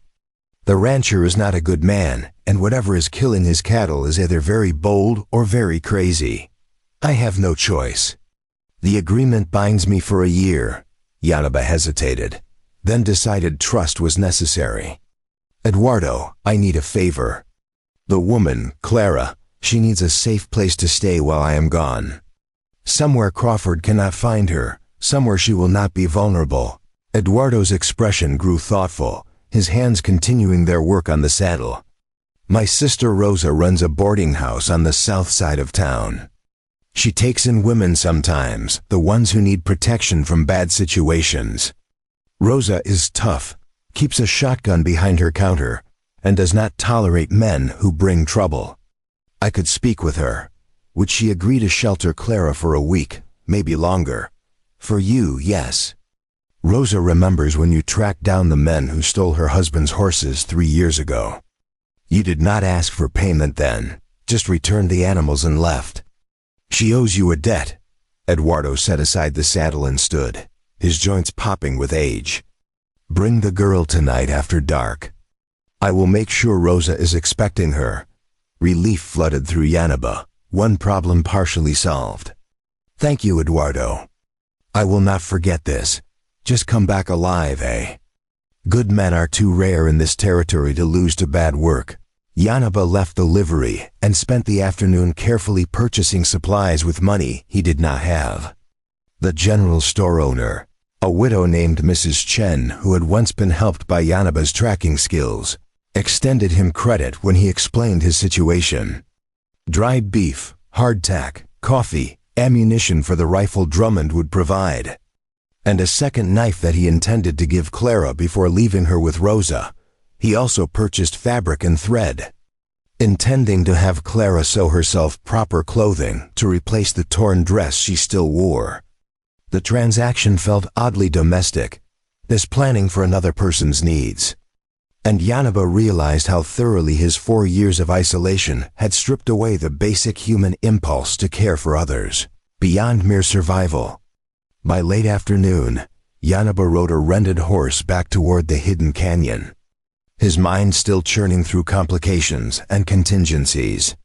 The rancher is not a good man, and whatever is killing his cattle is either very bold or very crazy. I have no choice. The agreement binds me for a year. Yanaba hesitated, then decided trust was necessary. Eduardo, I need a favor. The woman, Clara, she needs a safe place to stay while I am gone. Somewhere Crawford cannot find her, somewhere she will not be vulnerable. Eduardo's expression grew thoughtful, his hands continuing their work on the saddle. My sister Rosa runs a boarding house on the south side of town. She takes in women sometimes, the ones who need protection from bad situations. Rosa is tough, keeps a shotgun behind her counter, and does not tolerate men who bring trouble. I could speak with her. Would she agree to shelter Clara for a week, maybe longer? For you, yes. Rosa remembers when you tracked down the men who stole her husband's horses 3 years ago. You did not ask for payment then, just returned the animals and left. She owes you a debt. Eduardo set aside the saddle and stood, his joints popping with age. Bring the girl tonight after dark. I will make sure Rosa is expecting her. Relief flooded through Yanaba, one problem partially solved. Thank you, Eduardo. I will not forget this. Just come back alive, eh? Good men are too rare in this territory to lose to bad work. Yanaba left the livery and spent the afternoon carefully purchasing supplies with money he did not have. The general store owner, a widow named Mrs. Chen who had once been helped by Yanaba's tracking skills, extended him credit when he explained his situation. Dried beef, hardtack, coffee, ammunition for the rifle Drummond would provide, and a second knife that he intended to give Clara before leaving her with Rosa. He also purchased fabric and thread, intending to have Clara sew herself proper clothing to replace the torn dress she still wore. The transaction felt oddly domestic, this planning for another person's needs. And Yanaba realized how thoroughly his 4 years of isolation had stripped away the basic human impulse to care for others, beyond mere survival. By late afternoon, Yanaba rode a rented horse back toward the hidden canyon, his mind still churning through complications and contingencies.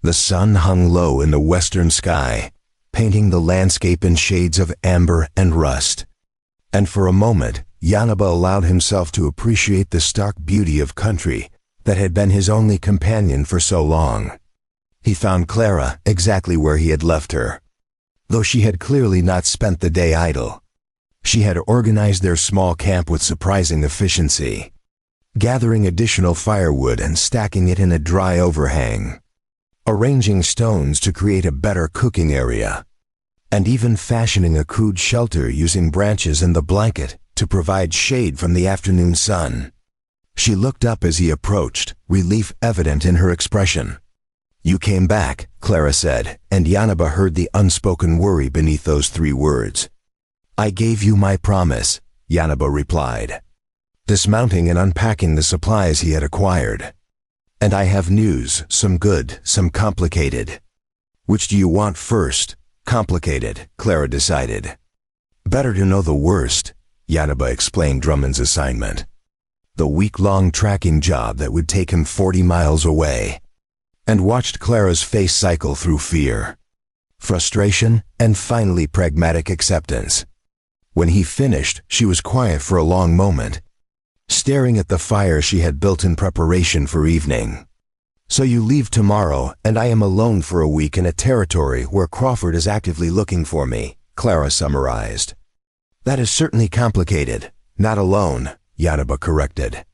The sun hung low in the western sky, painting the landscape in shades of amber and rust. And for a moment, Yanaba allowed himself to appreciate the stark beauty of country that had been his only companion for so long. He found Clara exactly where he had left her. Though she had clearly not spent the day idle, she had organized their small camp with surprising efficiency, gathering additional firewood and stacking it in a dry overhang, arranging stones to create a better cooking area, and even fashioning a crude shelter using branches and the blanket to provide shade from the afternoon sun. She looked up as he approached, relief evident in her expression. "You came back," Clara said, and Yanaba heard the unspoken worry beneath those 3 words. "I gave you my promise," Yanaba replied, dismounting and unpacking the supplies he had acquired. "And I have news, some good, some complicated." "Which do you want first?" "Complicated," Clara decided. "Better to know the worst," Yanaba explained Drummond's assignment. The week-long tracking job that would take him 40 miles away. And watched Clara's face cycle through fear, frustration, and finally pragmatic acceptance. When he finished, she was quiet for a long moment, staring at the fire she had built in preparation for evening. "So you leave tomorrow, and I am alone for a week in a territory where Crawford is actively looking for me," Clara summarized. "That is certainly complicated. Not alone," Yanaba corrected.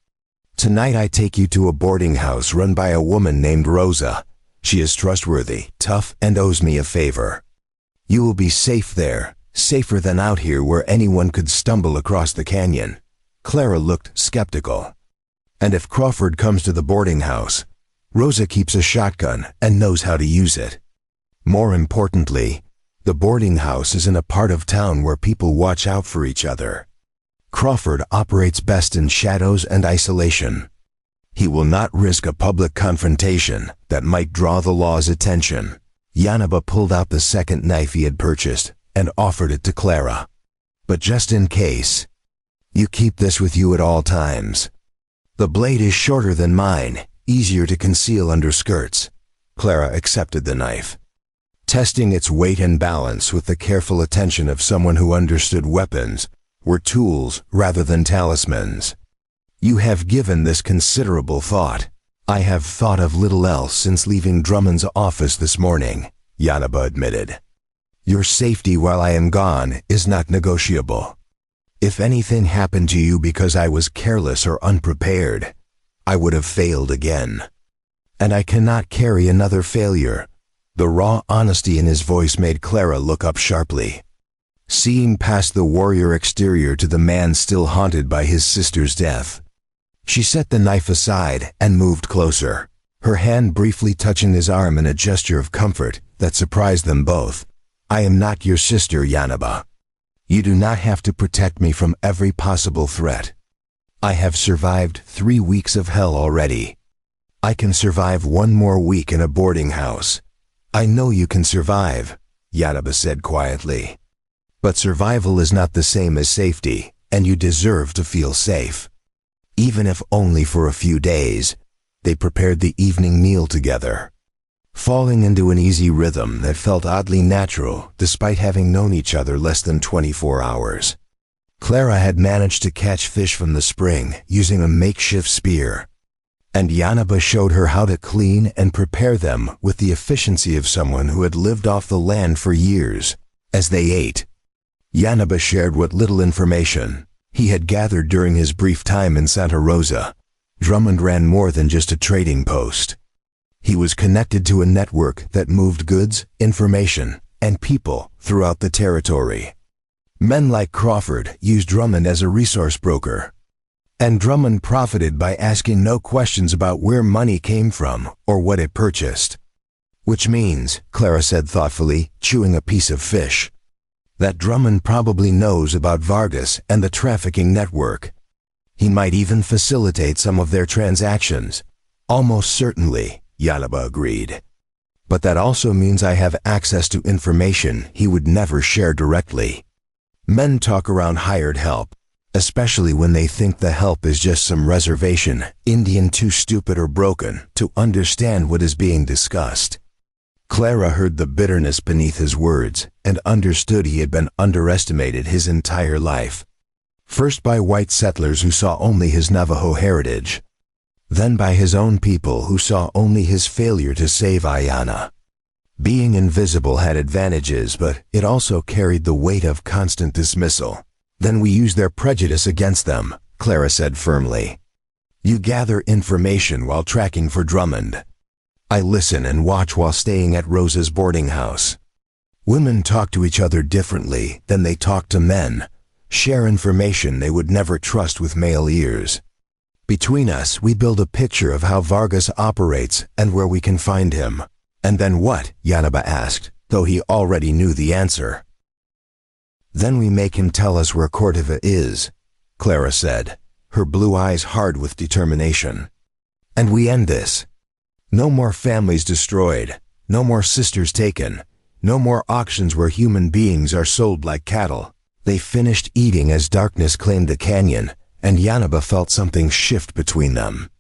"Tonight I take you to a boarding house run by a woman named Rosa. She is trustworthy, tough, and owes me a favor. You will be safe there, safer than out here where anyone could stumble across the canyon." Clara looked skeptical. "And if Crawford comes to the boarding house, Rosa keeps a shotgun and knows how to use it. More importantly, the boarding house is in a part of town where people watch out for each other. Crawford operates best in shadows and isolation. He will not risk a public confrontation that might draw the law's attention." Yanaba pulled out the second knife he had purchased and offered it to Clara. "But just in case, you keep this with you at all times. The blade is shorter than mine, easier to conceal under skirts." Clara accepted the knife, testing its weight and balance with the careful attention of someone who understood weapons were tools rather than talismans. "You have given this considerable thought." "I have thought of little else since leaving Drummond's office this morning," Yanaba admitted. "Your safety while I am gone is not negotiable. If anything happened to you because I was careless or unprepared, I would have failed again. And I cannot carry another failure." The raw honesty in his voice made Clara look up sharply, seeing past the warrior exterior to the man still haunted by his sister's death. She set the knife aside and moved closer, her hand briefly touching his arm in a gesture of comfort that surprised them both. "I am not your sister, Yanaba. You do not have to protect me from every possible threat. I have survived 3 weeks of hell already. I can survive 1 more week in a boarding house." "I know you can survive," Yanaba said quietly. "But survival is not the same as safety, and you deserve to feel safe." Even if only for a few days, they prepared the evening meal together, falling into an easy rhythm that felt oddly natural despite having known each other less than 24 hours. Clara had managed to catch fish from the spring using a makeshift spear, and Yanaba showed her how to clean and prepare them with the efficiency of someone who had lived off the land for years. As they ate, Yanaba shared what little information he had gathered during his brief time in Santa Rosa. Drummond ran more than just a trading post. He was connected to a network that moved goods, information, and people throughout the territory. Men like Crawford used Drummond as a resource broker, and Drummond profited by asking no questions about where money came from or what it purchased. "Which means," Clara said thoughtfully, chewing a piece of fish, "that Drummond probably knows about Vargas and the trafficking network. He might even facilitate some of their transactions." "Almost certainly," Yanaba agreed. "But that also means I have access to information he would never share directly." Men talk around hired help, especially when they think the help is just some reservation Indian too stupid or broken to understand what is being discussed. Clara heard the bitterness beneath his words and understood he had been underestimated his entire life. First by white settlers who saw only his Navajo heritage, then by his own people who saw only his failure to save Ayana. Being invisible had advantages, but it also carried the weight of constant dismissal. "Then we use their prejudice against them," Clara said firmly. "You gather information while tracking for Drummond. I listen and watch while staying at Rosa's boarding house. Women talk to each other differently than they talk to men, share information they would never trust with male ears. Between us, we build a picture of how Vargas operates and where we can find him. And then what? Yanaba asked, though he already knew the answer. Then we make him tell us where Cordova is, Clara said, her blue eyes hard with determination. And we end this. No more families destroyed, no more sisters taken, no more auctions where human beings are sold like cattle. They finished eating as darkness claimed the canyon, and Yanaba felt something shift between them.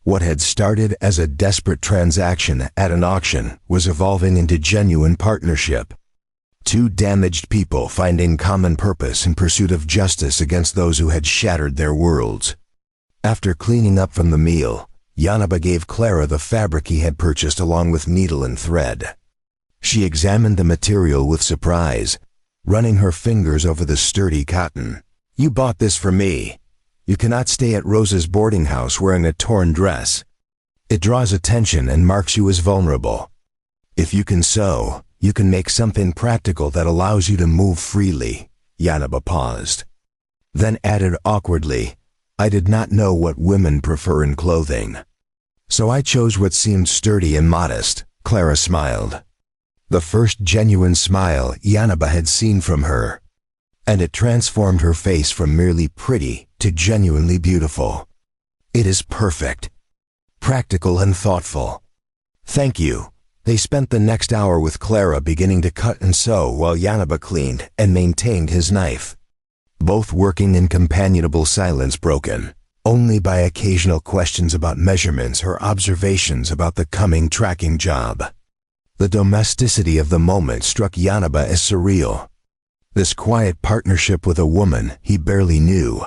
What had started as a desperate transaction at an auction was evolving into genuine partnership. Two damaged people finding common purpose in pursuit of justice against those who had shattered their worlds. After cleaning up from the meal, Yanaba gave Clara the fabric he had purchased along with needle and thread. She examined the material with surprise, running her fingers over the sturdy cotton. "You bought this for me. You cannot stay at Rosa's boarding house wearing a torn dress. It draws attention and marks you as vulnerable. If you can sew, you can make something practical that allows you to move freely." Yanaba paused, then added awkwardly, "I did not know what women prefer in clothing. So I chose what seemed sturdy and modest." Clara smiled. The first genuine smile Yanaba had seen from her, and it transformed her face from merely pretty to genuinely beautiful. "It is perfect, practical and thoughtful. Thank you." They spent the next hour with Clara beginning to cut and sew while Yanaba cleaned and maintained his knife, both working in companionable silence broken only by occasional questions about measurements or observations about the coming tracking job. The domesticity of the moment struck Yanaba as surreal. This quiet partnership with a woman he barely knew,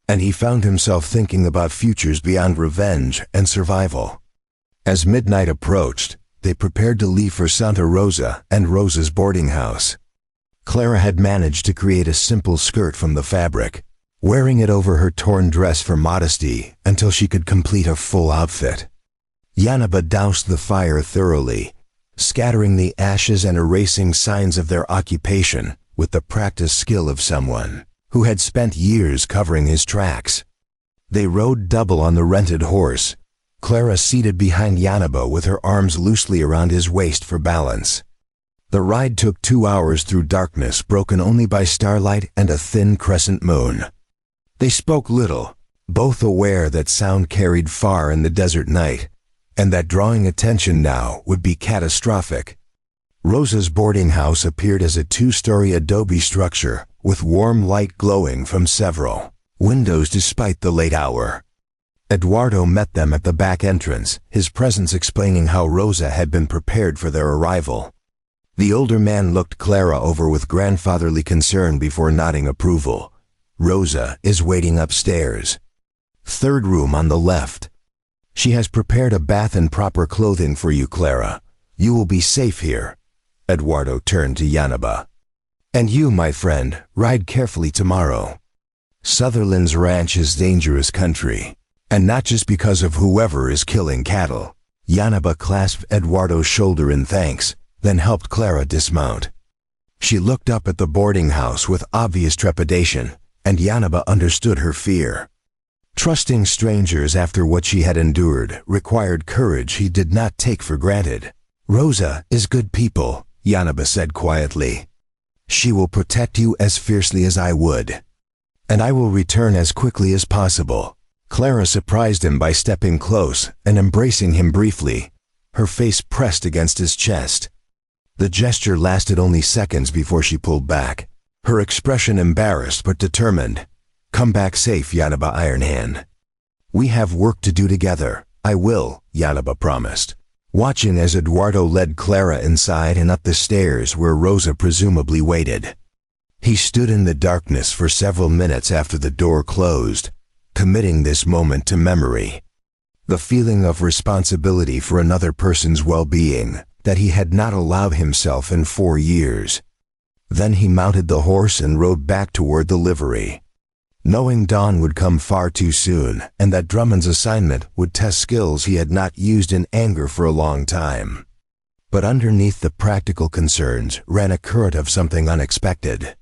and he found himself thinking about futures beyond revenge and survival. As midnight approached, they prepared to leave for Santa Rosa and Rosa's boarding house. Clara had managed to create a simple skirt from the fabric, wearing it over her torn dress for modesty until she could complete a full outfit. Yanaba doused the fire thoroughly, scattering the ashes and erasing signs of their occupation with the practiced skill of someone who had spent years covering his tracks. They rode double on the rented horse, Clara seated behind Yanaba with her arms loosely around his waist for balance. The ride took 2 hours through darkness broken only by starlight and a thin crescent moon. They spoke little, both aware that sound carried far in the desert night, and that drawing attention now would be catastrophic. Rosa's boarding house appeared as a 2-story adobe structure with warm light glowing from several windows despite the late hour. Eduardo met them at the back entrance, his presence explaining how Rosa had been prepared for their arrival. The older man looked Clara over with grandfatherly concern before nodding approval. "Rosa is waiting upstairs. 3rd room on the left. She has prepared a bath and proper clothing for you, Clara. You will be safe here." Eduardo turned to Yanaba. "And you, my friend, ride carefully tomorrow. Sutherland's ranch is dangerous country, and not just because of whoever is killing cattle." Yanaba clasped Eduardo's shoulder in thanks, then helped Clara dismount. She looked up at the boarding house with obvious trepidation, and Yanaba understood her fear. Trusting strangers after what she had endured required courage he did not take for granted. "Rosa is good people," Yanaba said quietly. "She will protect you as fiercely as I would. And I will return as quickly as possible." Clara surprised him by stepping close and embracing him briefly, her face pressed against his chest. The gesture lasted only seconds before she pulled back, her expression embarrassed but determined. "Come back safe, Yanaba Ironhand. We have work to do together." "I will," Yanaba promised, watching as Eduardo led Clara inside and up the stairs where Rosa presumably waited. He stood in the darkness for several minutes after the door closed, committing this moment to memory. The feeling of responsibility for another person's well-being that he had not allowed himself in 4 years. Then he mounted the horse and rode back toward the livery, knowing dawn would come far too soon and that Drummond's assignment would test skills he had not used in anger for a long time. But underneath the practical concerns ran a current of something unexpected.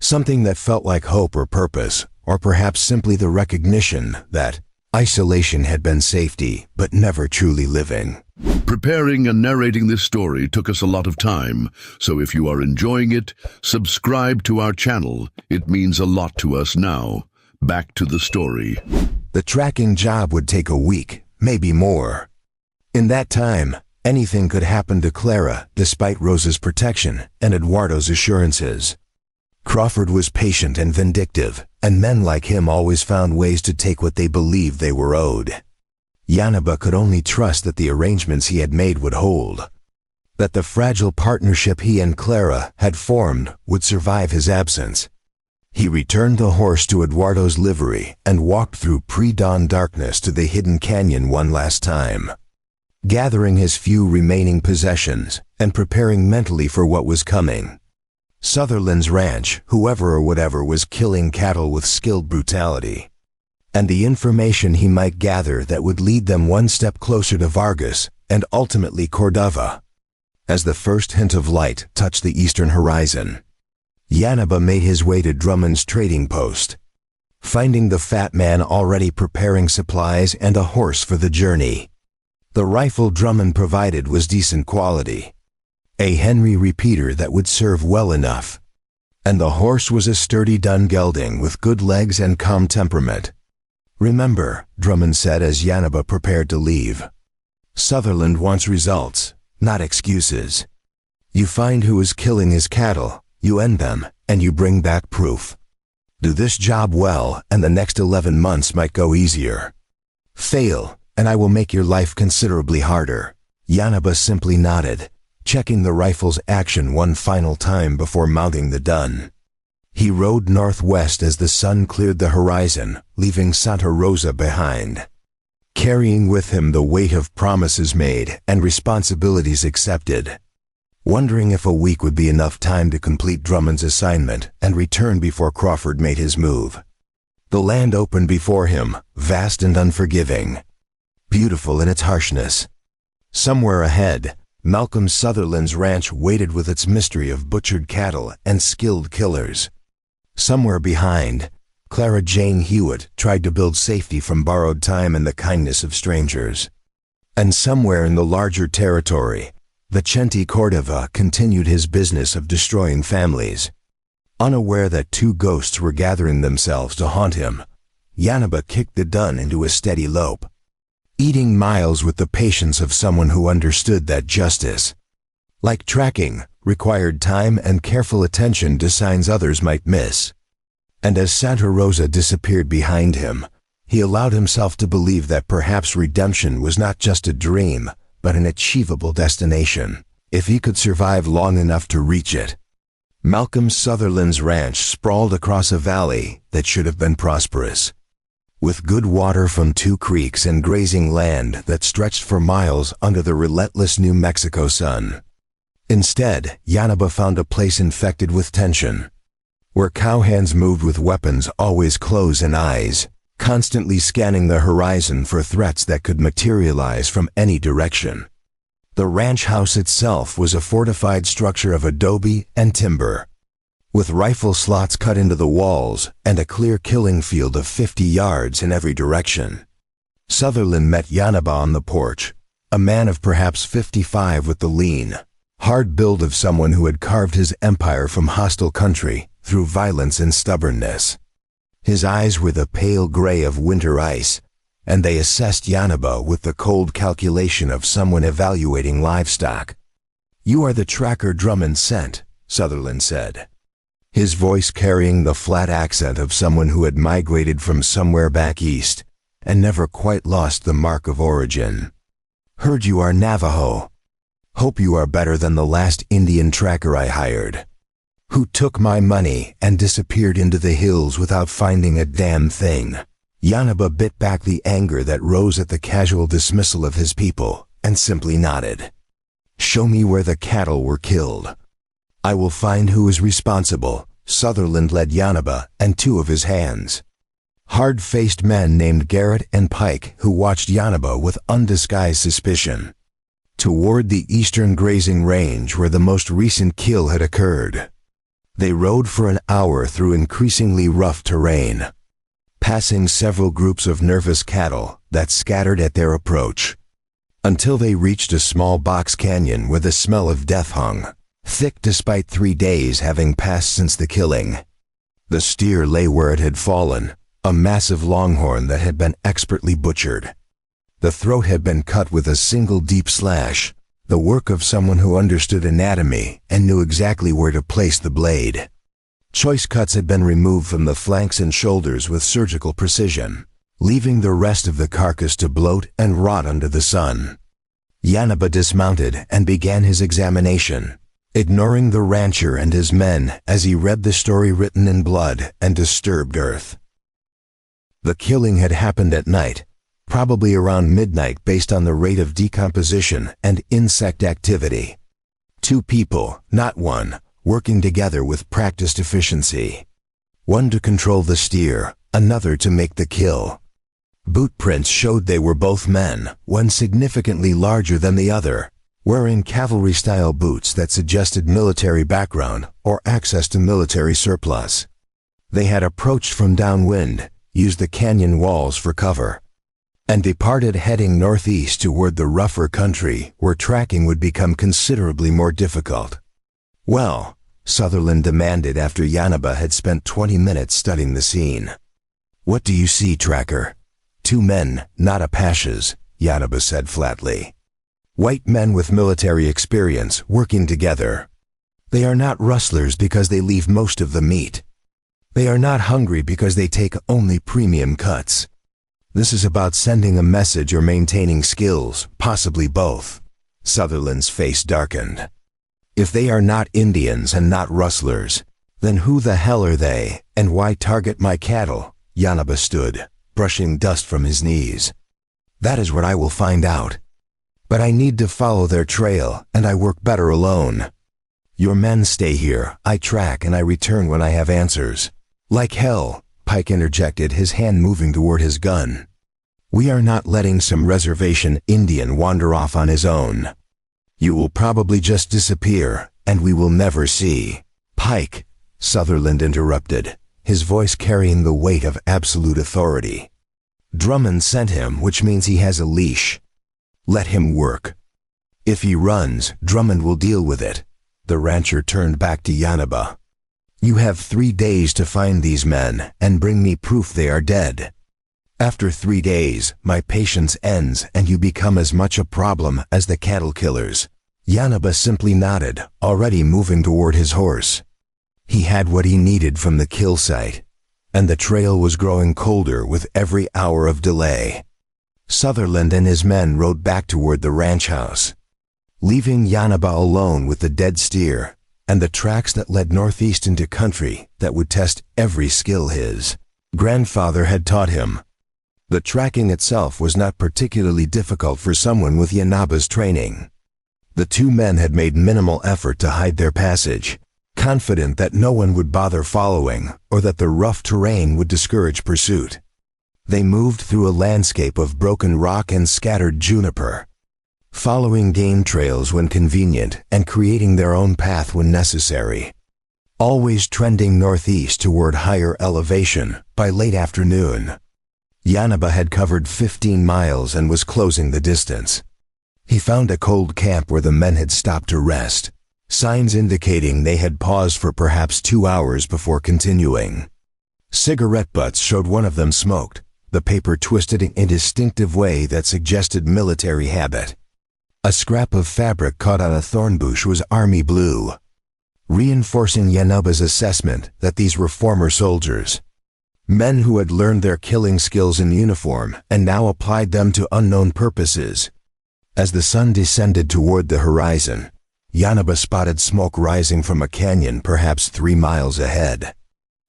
Something that felt like hope or purpose, or perhaps simply the recognition that isolation had been safety, but never truly living. Preparing and narrating this story took us a lot of time, so if you are enjoying it, subscribe to our channel. It means a lot to us now. Back to the story. The tracking job would take a week, maybe more. In that time, anything could happen to Clara, despite Rosa's protection and Eduardo's assurances. Crawford was patient and vindictive, and men like him always found ways to take what they believed they were owed. Yanaba could only trust that the arrangements he had made would hold, that the fragile partnership he and Clara had formed would survive his absence. He returned the horse to Eduardo's livery and walked through pre-dawn darkness to the hidden canyon one last time, gathering his few remaining possessions and preparing mentally for what was coming. Sutherland's ranch, whoever or whatever was killing cattle with skilled brutality, and the information he might gather that would lead them one step closer to Vargas and ultimately Cordova. As the first hint of light touched the eastern horizon, Yanaba made his way to Drummond's trading post, finding the fat man already preparing supplies and a horse for the journey. The rifle Drummond provided was decent quality, a Henry repeater that would serve well enough, and the horse was a sturdy dun gelding with good legs and calm temperament. "Remember," Drummond said as Yanaba prepared to leave, "Sutherland wants results, not excuses. You find who is killing his cattle, you end them, and you bring back proof. Do this job well, and the next 11 months might go easier. Fail, and I will make your life considerably harder." Yanaba simply nodded, checking the rifle's action one final time before mounting the dun. He rode northwest as the sun cleared the horizon, leaving Santa Rosa behind, carrying with him the weight of promises made and responsibilities accepted, wondering if a week would be enough time to complete Drummond's assignment and return before Crawford made his move. The land opened before him, vast and unforgiving, beautiful in its harshness. Somewhere ahead, Malcolm Sutherland's ranch waited with its mystery of butchered cattle and skilled killers. Somewhere behind, Clara Jane Hewitt tried to build safety from borrowed time and the kindness of strangers. And somewhere in the larger territory, Vicente Cordova continued his business of destroying families. Unaware that two ghosts were gathering themselves to haunt him, Yanaba kicked the dun into a steady lope, eating miles with the patience of someone who understood that justice, like tracking, required time and careful attention to signs others might miss. And as Santa Rosa disappeared behind him, he allowed himself to believe that perhaps redemption was not just a dream, but an achievable destination, if he could survive long enough to reach it. Malcolm Sutherland's ranch sprawled across a valley that should have been prosperous, with good water from 2 creeks and grazing land that stretched for miles under the relentless New Mexico sun. Instead, Yanaba found a place infected with tension, where cowhands moved with weapons always close in eyes, constantly scanning the horizon for threats that could materialize from any direction. The ranch house itself was a fortified structure of adobe and timber, with rifle slots cut into the walls and a clear killing field of 50 yards in every direction. Sutherland met Yanaba on the porch, a man of perhaps 55 with the lean, hard build of someone who had carved his empire from hostile country through violence and stubbornness. His eyes were the pale gray of winter ice, and they assessed Yanaba with the cold calculation of someone evaluating livestock. "You are the tracker Drummond sent," Sutherland said, his voice carrying the flat accent of someone who had migrated from somewhere back east and never quite lost the mark of origin. "Heard you are Navajo. Hope you are better than the last Indian tracker I hired, who took my money and disappeared into the hills without finding a damn thing." Yanaba bit back the anger that rose at the casual dismissal of his people and simply nodded. "Show me where the cattle were killed. I will find who is responsible." Sutherland led Yanaba and 2 of his hands, hard-faced men named Garrett and Pike, who watched Yanaba with undisguised suspicion, toward the eastern grazing range where the most recent kill had occurred. They rode for an hour through increasingly rough terrain, passing several groups of nervous cattle that scattered at their approach, until they reached a small box canyon where the smell of death hung, thick despite 3 days having passed since the killing. The steer lay where it had fallen, a massive longhorn that had been expertly butchered. The throat had been cut with a single deep slash, the work of someone who understood anatomy and knew exactly where to place the blade. Choice cuts had been removed from the flanks and shoulders with surgical precision, leaving the rest of the carcass to bloat and rot under the sun. Yanaba dismounted and began his examination, ignoring the rancher and his men as he read the story written in blood and disturbed earth. The killing had happened at night, probably around midnight based on the rate of decomposition and insect activity. 2 people, not one, working together with practiced efficiency. One to control the steer, another to make the kill. Boot prints showed they were both men, one significantly larger than the other, wearing cavalry-style boots that suggested military background or access to military surplus. They had approached from downwind, used the canyon walls for cover, and departed heading northeast toward the rougher country where tracking would become considerably more difficult. "Well," Sutherland demanded after Yanaba had spent 20 minutes studying the scene. "What do you see, tracker?" "2 men, not Apaches," Yanaba said flatly. "White men with military experience working together. They are not rustlers because they leave most of the meat. They are not hungry because they take only premium cuts. This is about sending a message or maintaining skills, possibly both." Sutherland's face darkened. "If they are not Indians and not rustlers, then who the hell are they, and why target my cattle?" Yanaba stood, brushing dust from his knees. "That is what I will find out. But I need to follow their trail, and I work better alone. Your men stay here, I track and I return when I have answers." "Like hell," Pike interjected, his hand moving toward his gun. "We are not letting some reservation Indian wander off on his own. You will probably just disappear, and we will never see." "Pike," Sutherland interrupted, his voice carrying the weight of absolute authority. "Drummond sent him, which means he has a leash. Let him work. If he runs, Drummond will deal with it." The rancher turned back to Yanaba. "You have 3 days to find these men and bring me proof they are dead. After 3 days, my patience ends and you become as much a problem as the cattle killers." Yanaba simply nodded, already moving toward his horse. He had what he needed from the kill site, and the trail was growing colder with every hour of delay. Sutherland and his men rode back toward the ranch house, leaving Yanaba alone with the dead steer and the tracks that led northeast into country that would test every skill his grandfather had taught him. The tracking itself was not particularly difficult for someone with Yanaba's training. The 2 men had made minimal effort to hide their passage, confident that no one would bother following or that the rough terrain would discourage pursuit. They moved through a landscape of broken rock and scattered juniper, following game trails when convenient and creating their own path when necessary, always trending northeast toward higher elevation by late afternoon. Yanaba had covered 15 miles and was closing the distance. He found a cold camp where the men had stopped to rest, signs indicating they had paused for perhaps 2 hours before continuing. Cigarette butts showed one of them smoked, the paper twisted in a distinctive way that suggested military habit. A scrap of fabric caught on a thorn bush was army blue, reinforcing Yanaba's assessment that these were former soldiers, men who had learned their killing skills in uniform and now applied them to unknown purposes. As the sun descended toward the horizon, Yanaba spotted smoke rising from a canyon perhaps 3 miles ahead.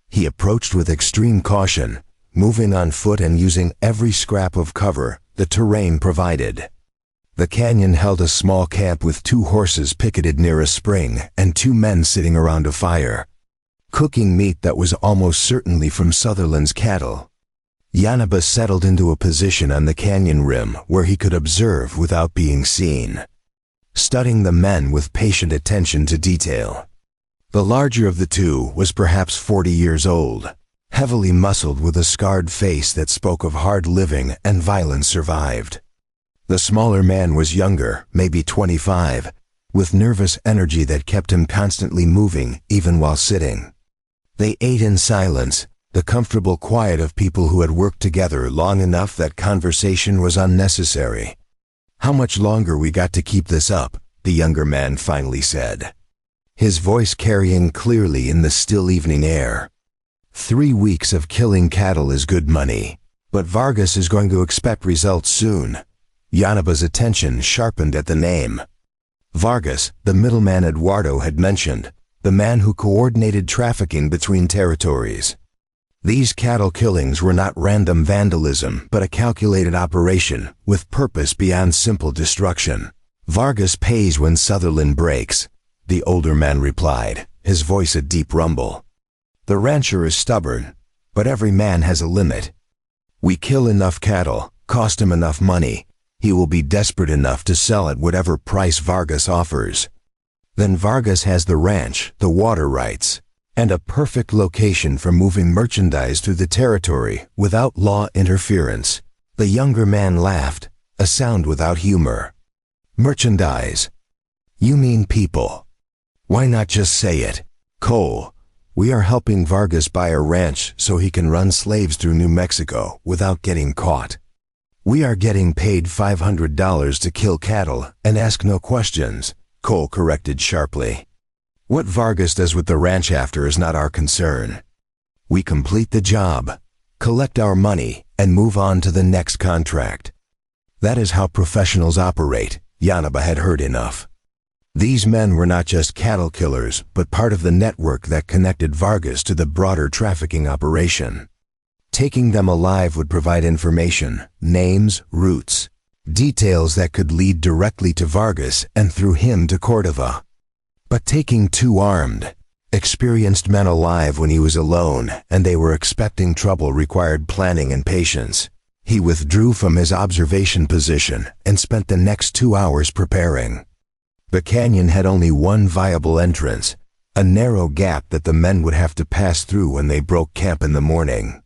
He approached with extreme caution, moving on foot and using every scrap of cover the terrain provided. The canyon held a small camp with 2 horses picketed near a spring and 2 men sitting around a fire, cooking meat that was almost certainly from Sutherland's cattle. Yanaba settled into a position on the canyon rim where he could observe without being seen, studying the men with patient attention to detail. The larger of the two was perhaps 40 years old, heavily muscled with a scarred face that spoke of hard living and violence survived. The smaller man was younger, maybe 25, with nervous energy that kept him constantly moving even while sitting. They ate in silence, the comfortable quiet of people who had worked together long enough that conversation was unnecessary. "How much longer we got to keep this up?" the younger man finally said, his voice carrying clearly in the still evening air. 3 weeks of killing cattle is good money, but Vargas is going to expect results soon. Yanaba's attention sharpened at the name. Vargas, the middleman Eduardo had mentioned, the man who coordinated trafficking between territories. These cattle killings were not random vandalism, but a calculated operation with purpose beyond simple destruction. "Vargas pays when Sutherland breaks," the older man replied, his voice a deep rumble. "The rancher is stubborn, but every man has a limit. We kill enough cattle, cost him enough money, he will be desperate enough to sell at whatever price Vargas offers. Then Vargas has the ranch, the water rights, and a perfect location for moving merchandise through the territory without law interference." The younger man laughed, a sound without humor. "Merchandise? You mean people. Why not just say it? Cole, we are helping Vargas buy a ranch so he can run slaves through New Mexico without getting caught. We are getting paid $500 to kill cattle and ask no questions," Cole corrected sharply. "What Vargas does with the ranch after is not our concern. We complete the job, collect our money, and move on to the next contract." That is how professionals operate. Yanaba had heard enough. These men were not just cattle killers, but part of the network that connected Vargas to the broader trafficking operation. Taking them alive would provide information, names, routes, details that could lead directly to Vargas and through him to Cordova. But taking two armed, experienced men alive when he was alone and they were expecting trouble required planning and patience. He withdrew from his observation position and spent the next 2 hours preparing. The canyon had only one viable entrance, a narrow gap that the men would have to pass through when they broke camp in the morning.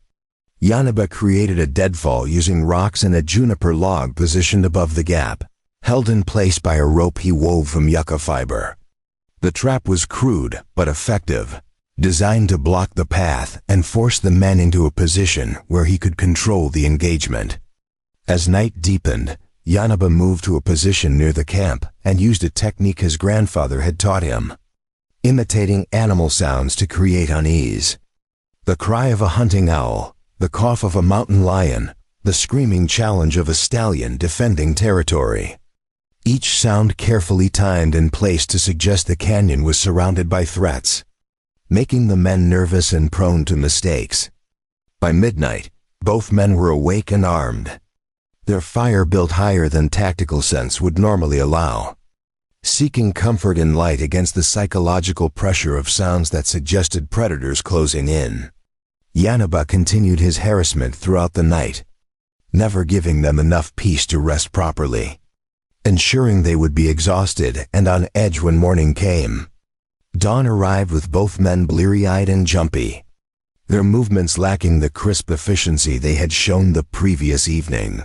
Yanaba created a deadfall using rocks and a juniper log positioned above the gap, held in place by a rope he wove from yucca fiber. The trap was crude but effective, designed to block the path and force the men into a position where he could control the engagement. As night deepened, Yanaba moved to a position near the camp and used a technique his grandfather had taught him, imitating animal sounds to create unease. The cry of a hunting owl, the cough of a mountain lion, the screaming challenge of a stallion defending territory. Each sound carefully timed and placed to suggest the canyon was surrounded by threats, making the men nervous and prone to mistakes. By midnight, both men were awake and armed. Their fire built higher than tactical sense would normally allow, seeking comfort in light against the psychological pressure of sounds that suggested predators closing in. Yanaba continued his harassment throughout the night, never giving them enough peace to rest properly, ensuring they would be exhausted and on edge when morning came. Dawn arrived with both men bleary-eyed and jumpy, their movements lacking the crisp efficiency they had shown the previous evening.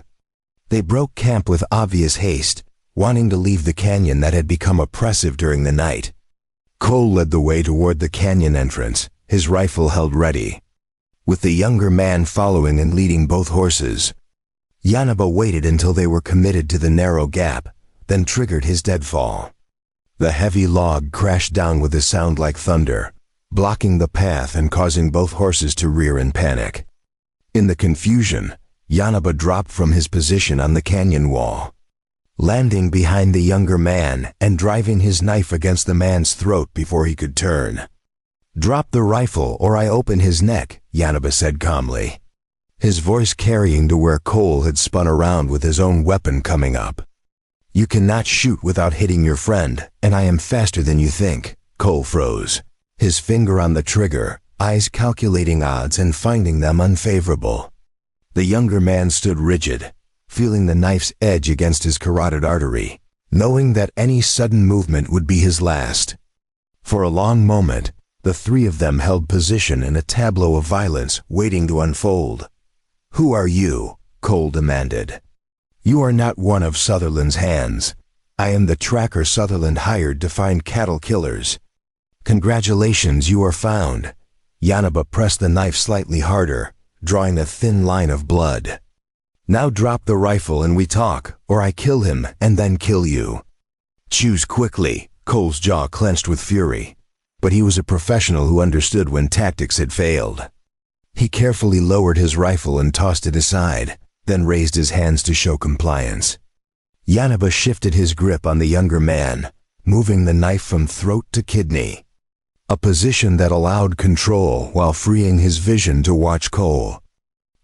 They broke camp with obvious haste, wanting to leave the canyon that had become oppressive during the night. Cole led the way toward the canyon entrance, his rifle held ready, with the younger man following and leading both horses. Yanaba waited until they were committed to the narrow gap, then triggered his deadfall. The heavy log crashed down with a sound like thunder, blocking the path and causing both horses to rear in panic. In the confusion, Yanaba dropped from his position on the canyon wall, landing behind the younger man and driving his knife against the man's throat before he could turn. "Drop the rifle or I open his neck," Yanaba said calmly, his voice carrying to where Cole had spun around with his own weapon coming up. "You cannot shoot without hitting your friend, and I am faster than you think." Cole froze, his finger on the trigger, eyes calculating odds and finding them unfavorable. The younger man stood rigid, feeling the knife's edge against his carotid artery, knowing that any sudden movement would be his last. For a long moment, the three of them held position in a tableau of violence waiting to unfold. "Who are you?" Cole demanded. "You are not one of Sutherland's hands. I am the tracker Sutherland hired to find cattle killers." "Congratulations, you are found." Yanaba pressed the knife slightly harder, drawing a thin line of blood. "Now drop the rifle and we talk, or I kill him and then kill you." "Choose quickly." Cole's jaw clenched with fury, but he was a professional who understood when tactics had failed. He carefully lowered his rifle and tossed it aside, then raised his hands to show compliance. Yanaba shifted his grip on the younger man, moving the knife from throat to kidney, a position that allowed control while freeing his vision to watch Cole.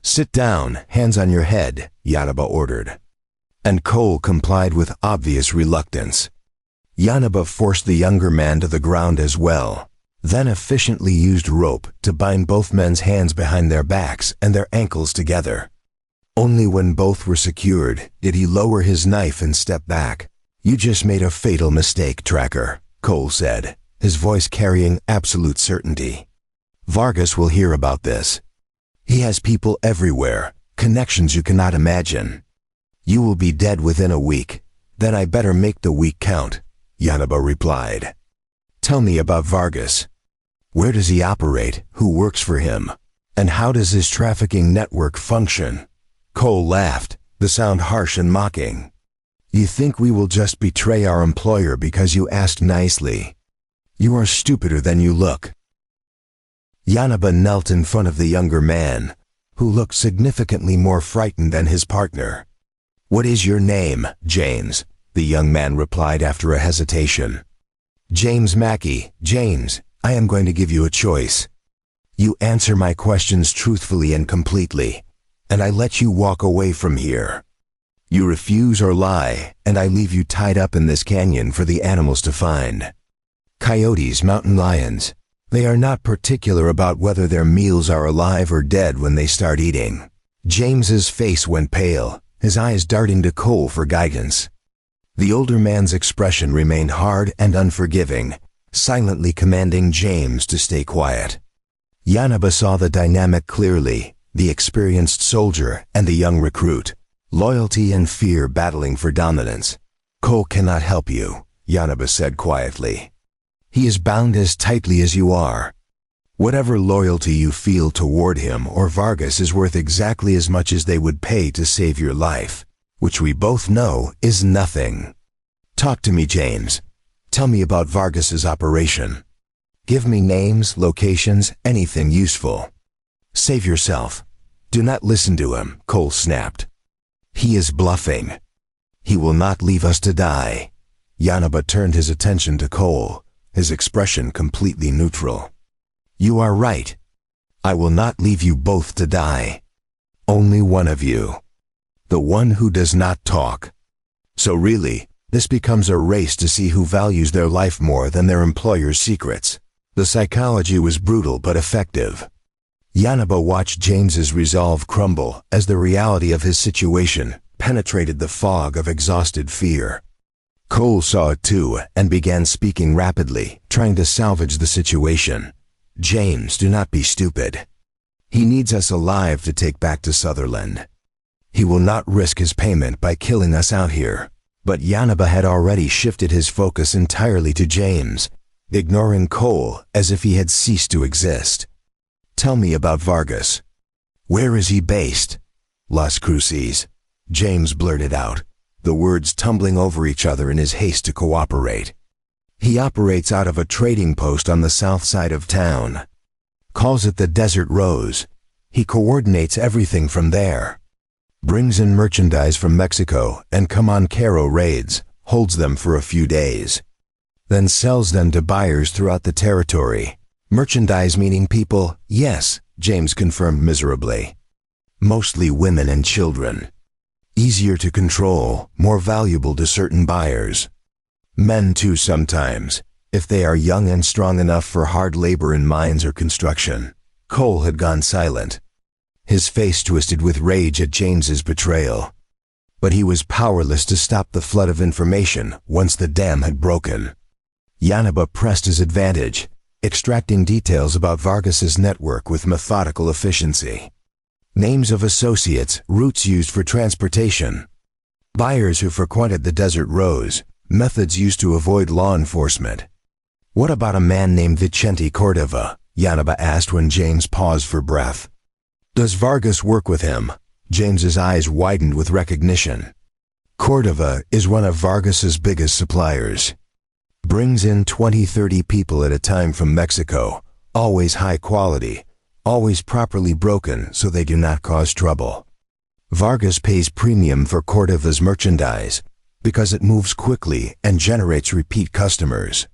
"Sit down, hands on your head," Yanaba ordered. And Cole complied with obvious reluctance. Yanaba forced the younger man to the ground as well, then efficiently used rope to bind both men's hands behind their backs and their ankles together. Only when both were secured did he lower his knife and step back. "You just made a fatal mistake, Tracker," Cole said, his voice carrying absolute certainty. "Vargas will hear about this. He has people everywhere, connections you cannot imagine. You will be dead within a week. Then I better make the week count," Yanaba replied. "Tell me about Vargas. Where does he operate, who works for him, and how does his trafficking network function?" Cole laughed, the sound harsh and mocking. "You think we will just betray our employer because you asked nicely? You are stupider than you look." Yanaba knelt in front of the younger man, who looked significantly more frightened than his partner. "What is your name, James?" the young man replied after a hesitation. "James Mackey. James, I am going to give you a choice. You answer my questions truthfully and completely, and I let you walk away from here. You refuse or lie, and I leave you tied up in this canyon for the animals to find. Coyotes, mountain lions, they are not particular about whether their meals are alive or dead when they start eating." James's face went pale, his eyes darting to Cole for guidance. The older man's expression remained hard and unforgiving, silently commanding James to stay quiet. Yanaba saw the dynamic clearly, the experienced soldier and the young recruit, loyalty and fear battling for dominance. "Cole cannot help you," Yanaba said quietly. "He is bound as tightly as you are. Whatever loyalty you feel toward him or Vargas is worth exactly as much as they would pay to save your life, which we both know is nothing. Talk to me, James. Tell me about Vargas's operation. Give me names, locations, anything useful. Save yourself. Do not listen to him," Cole snapped. "He is bluffing. He will not leave us to die." Yanaba turned his attention to Cole, his expression completely neutral. "You are right. I will not leave you both to die. Only one of you. The one who does not talk. So really, this becomes a race to see who values their life more than their employer's secrets." The psychology was brutal but effective. Yanaba watched James's resolve crumble as the reality of his situation penetrated the fog of exhausted fear. Cole saw it too and began speaking rapidly, trying to salvage the situation. "James, do not be stupid. He needs us alive to take back to Sutherland. He will not risk his payment by killing us out here." But Yanaba had already shifted his focus entirely to James, ignoring Cole as if he had ceased to exist. "Tell me about Vargas. Where is he based?" "Las Cruces," James blurted out, the words tumbling over each other in his haste to cooperate. "He operates out of a trading post on the south side of town. Calls it the Desert Rose. He coordinates everything from there. Brings in merchandise from Mexico and Comancaro raids, holds them for a few days. Then sells them to buyers throughout the territory. Merchandise meaning people, yes," James confirmed miserably. "Mostly women and children. Easier to control, more valuable to certain buyers. Men too sometimes, if they are young and strong enough for hard labor in mines or construction." Cole had gone silent, his face twisted with rage at James's betrayal. But he was powerless to stop the flood of information once the dam had broken. Yanaba pressed his advantage, extracting details about Vargas's network with methodical efficiency. Names of associates, routes used for transportation, buyers who frequented the desert rows, methods used to avoid law enforcement. What about a man named Vicente Cordova? Yanaba asked when James paused for breath. Does Vargas work with him? James's eyes widened with recognition. Cordova is one of Vargas's biggest suppliers. Brings in 20-30 people at a time from Mexico, always high quality, always properly broken so they do not cause trouble. Vargas pays premium for Cordova's merchandise because it moves quickly and generates repeat customers.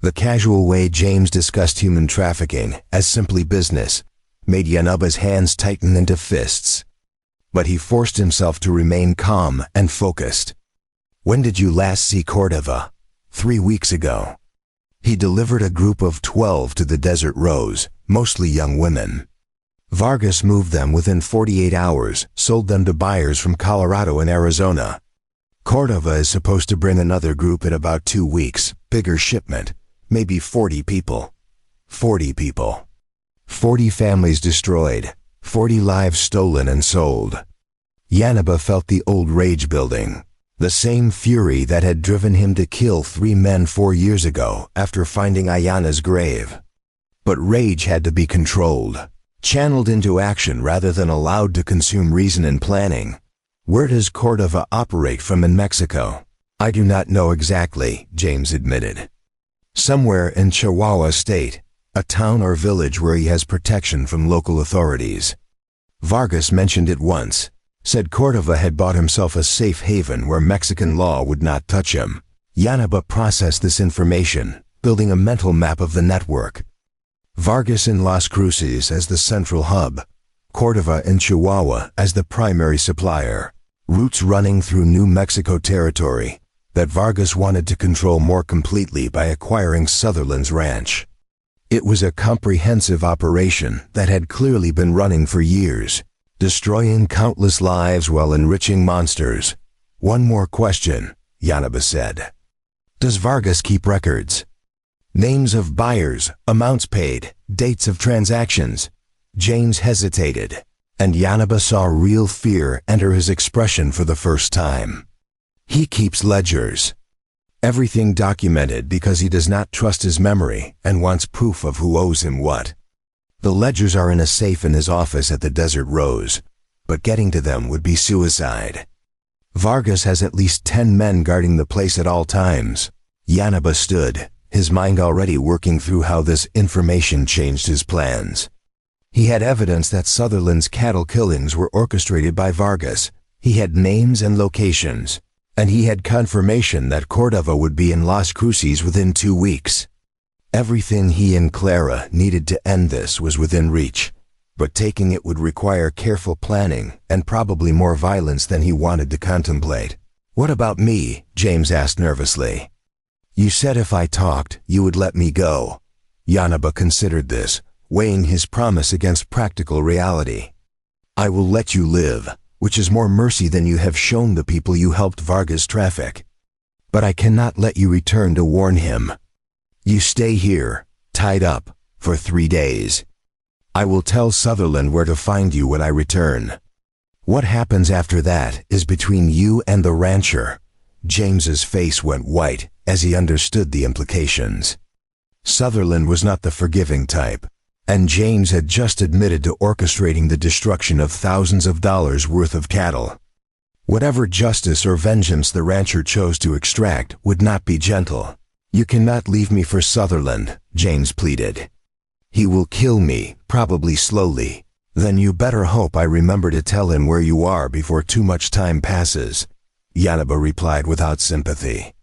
The casual way James discussed human trafficking as simply business made Yanaba's hands tighten into fists. But he forced himself to remain calm and focused. When did you last see Cordova? 3 weeks ago. He delivered a group of 12 to the desert rows, mostly young women. Vargas moved them within 48 hours, sold them to buyers from Colorado and Arizona. Cordova is supposed to bring another group in about 2 weeks, bigger shipment, maybe 40 people. 40 people. 40 families destroyed, 40 lives stolen and sold. Yanaba felt the old rage building, the same fury that had driven him to kill 3 men 4 years ago after finding Ayana's grave. But rage had to be controlled, channeled into action rather than allowed to consume reason and planning. Where does Cordova operate from in Mexico? I do not know exactly, James admitted. Somewhere in Chihuahua State, a town or village where he has protection from local authorities. Vargas mentioned it once, said Cordova had bought himself a safe haven where Mexican law would not touch him. Yanaba processed this information, building a mental map of the network. Vargas in Las Cruces as the central hub, Cordova in Chihuahua as the primary supplier, routes running through New Mexico territory that Vargas wanted to control more completely by acquiring Sutherland's ranch. It was a comprehensive operation that had clearly been running for years, destroying countless lives while enriching monsters. One more question, Yanaba said. Does Vargas keep records? Names of buyers, amounts paid, dates of transactions. James hesitated, and Yanaba saw real fear enter his expression for the first time. He keeps ledgers. Everything documented because he does not trust his memory and wants proof of who owes him what. The ledgers are in a safe in his office at the Desert Rose, but getting to them would be suicide. Vargas has at least 10 men guarding the place at all times. Yanaba stood, his mind already working through how this information changed his plans. He had evidence that Sutherland's cattle killings were orchestrated by Vargas. He had names and locations, and he had confirmation that Cordova would be in Las Cruces within 2 weeks. Everything he and Clara needed to end this was within reach, but taking it would require careful planning and probably more violence than he wanted to contemplate. What about me? James asked nervously. You said if I talked, you would let me go. Yanaba considered this, weighing his promise against practical reality. I will let you live, which is more mercy than you have shown the people you helped Vargas traffic. But I cannot let you return to warn him. You stay here, tied up, for 3 days. I will tell Sutherland where to find you when I return. What happens after that is between you and the rancher. James's face went white as he understood the implications. Sutherland was not the forgiving type, and James had just admitted to orchestrating the destruction of thousands of dollars worth of cattle. Whatever justice or vengeance the rancher chose to extract would not be gentle. You cannot leave me for Sutherland, James pleaded. He will kill me, probably slowly. Then you better hope I remember to tell him where you are before too much time passes, Yanaba replied without sympathy.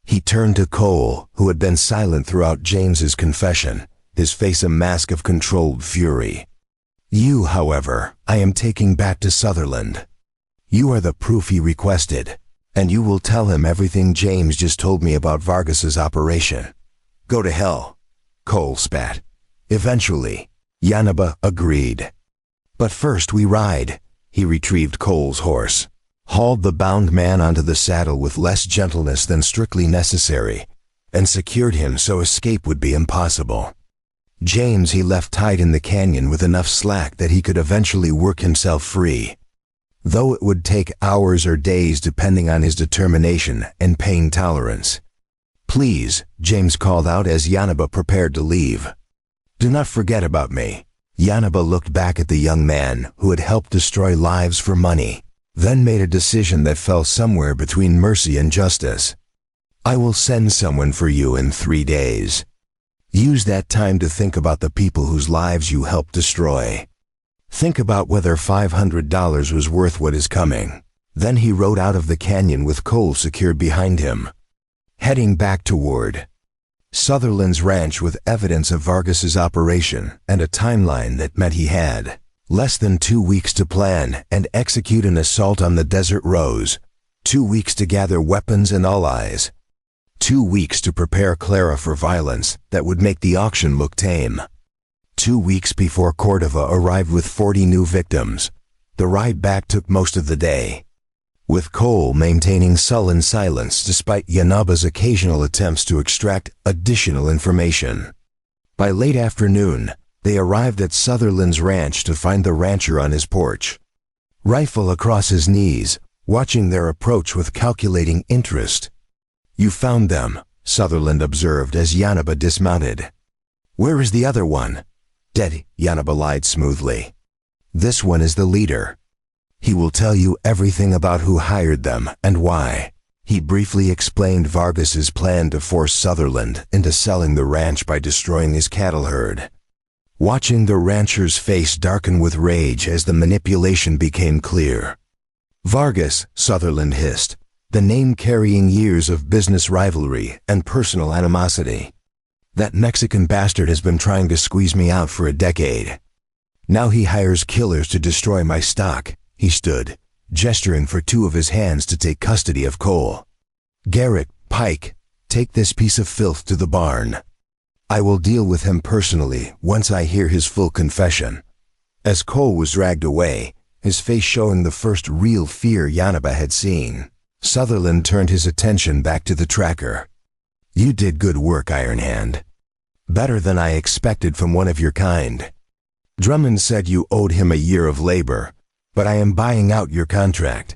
He turned to Cole, who had been silent throughout James's confession, his face a mask of controlled fury. You, however, I am taking back to Sutherland. You are the proof he requested, and you will tell him everything James just told me about Vargas's operation. Go to hell, Cole spat. Eventually, Yanaba agreed. But first we ride. He retrieved Cole's horse, hauled the bound man onto the saddle with less gentleness than strictly necessary, and secured him so escape would be impossible. James he left tied in the canyon with enough slack that he could eventually work himself free, though it would take hours or days depending on his determination and pain tolerance. "Please," James called out as Yanaba prepared to leave. "Do not forget about me." Yanaba looked back at the young man who had helped destroy lives for money, then made a decision that fell somewhere between mercy and justice. "I will send someone for you in 3 days. Use that time to think about the people whose lives you helped destroy. Think about whether $500 was worth what is coming." Then he rode out of the canyon with Cole secured behind him, heading back toward Sutherland's ranch with evidence of Vargas's operation and a timeline that meant he had less than 2 weeks to plan and execute an assault on the Desert Rose, 2 weeks to gather weapons and allies, 2 weeks to prepare Clara for violence that would make the auction look tame. 2 weeks before Cordova arrived with 40 new victims. The ride back took most of the day, with Cole maintaining sullen silence despite Yanaba's occasional attempts to extract additional information. By late afternoon, they arrived at Sutherland's ranch to find the rancher on his porch, rifle across his knees, watching their approach with calculating interest. "You found them," Sutherland observed as Yanaba dismounted. "Where is the other one?" "Dead," Yanaba lied smoothly. "This one is the leader. He will tell you everything about who hired them and why." He briefly explained Vargas's plan to force Sutherland into selling the ranch by destroying his cattle herd. Watching the rancher's face darken with rage as the manipulation became clear. "Vargas," Sutherland hissed, the name carrying years of business rivalry and personal animosity. "That Mexican bastard has been trying to squeeze me out for a decade. Now he hires killers to destroy my stock." He stood, gesturing for 2 of his hands to take custody of Cole. "Garrett, Pike, take this piece of filth to the barn. I will deal with him personally once I hear his full confession." As Cole was dragged away, his face showing the first real fear Yanaba had seen, Sutherland turned his attention back to the tracker. "You did good work, Iron Hand. Better than I expected from one of your kind. Drummond said you owed him a year of labor, but I am buying out your contract.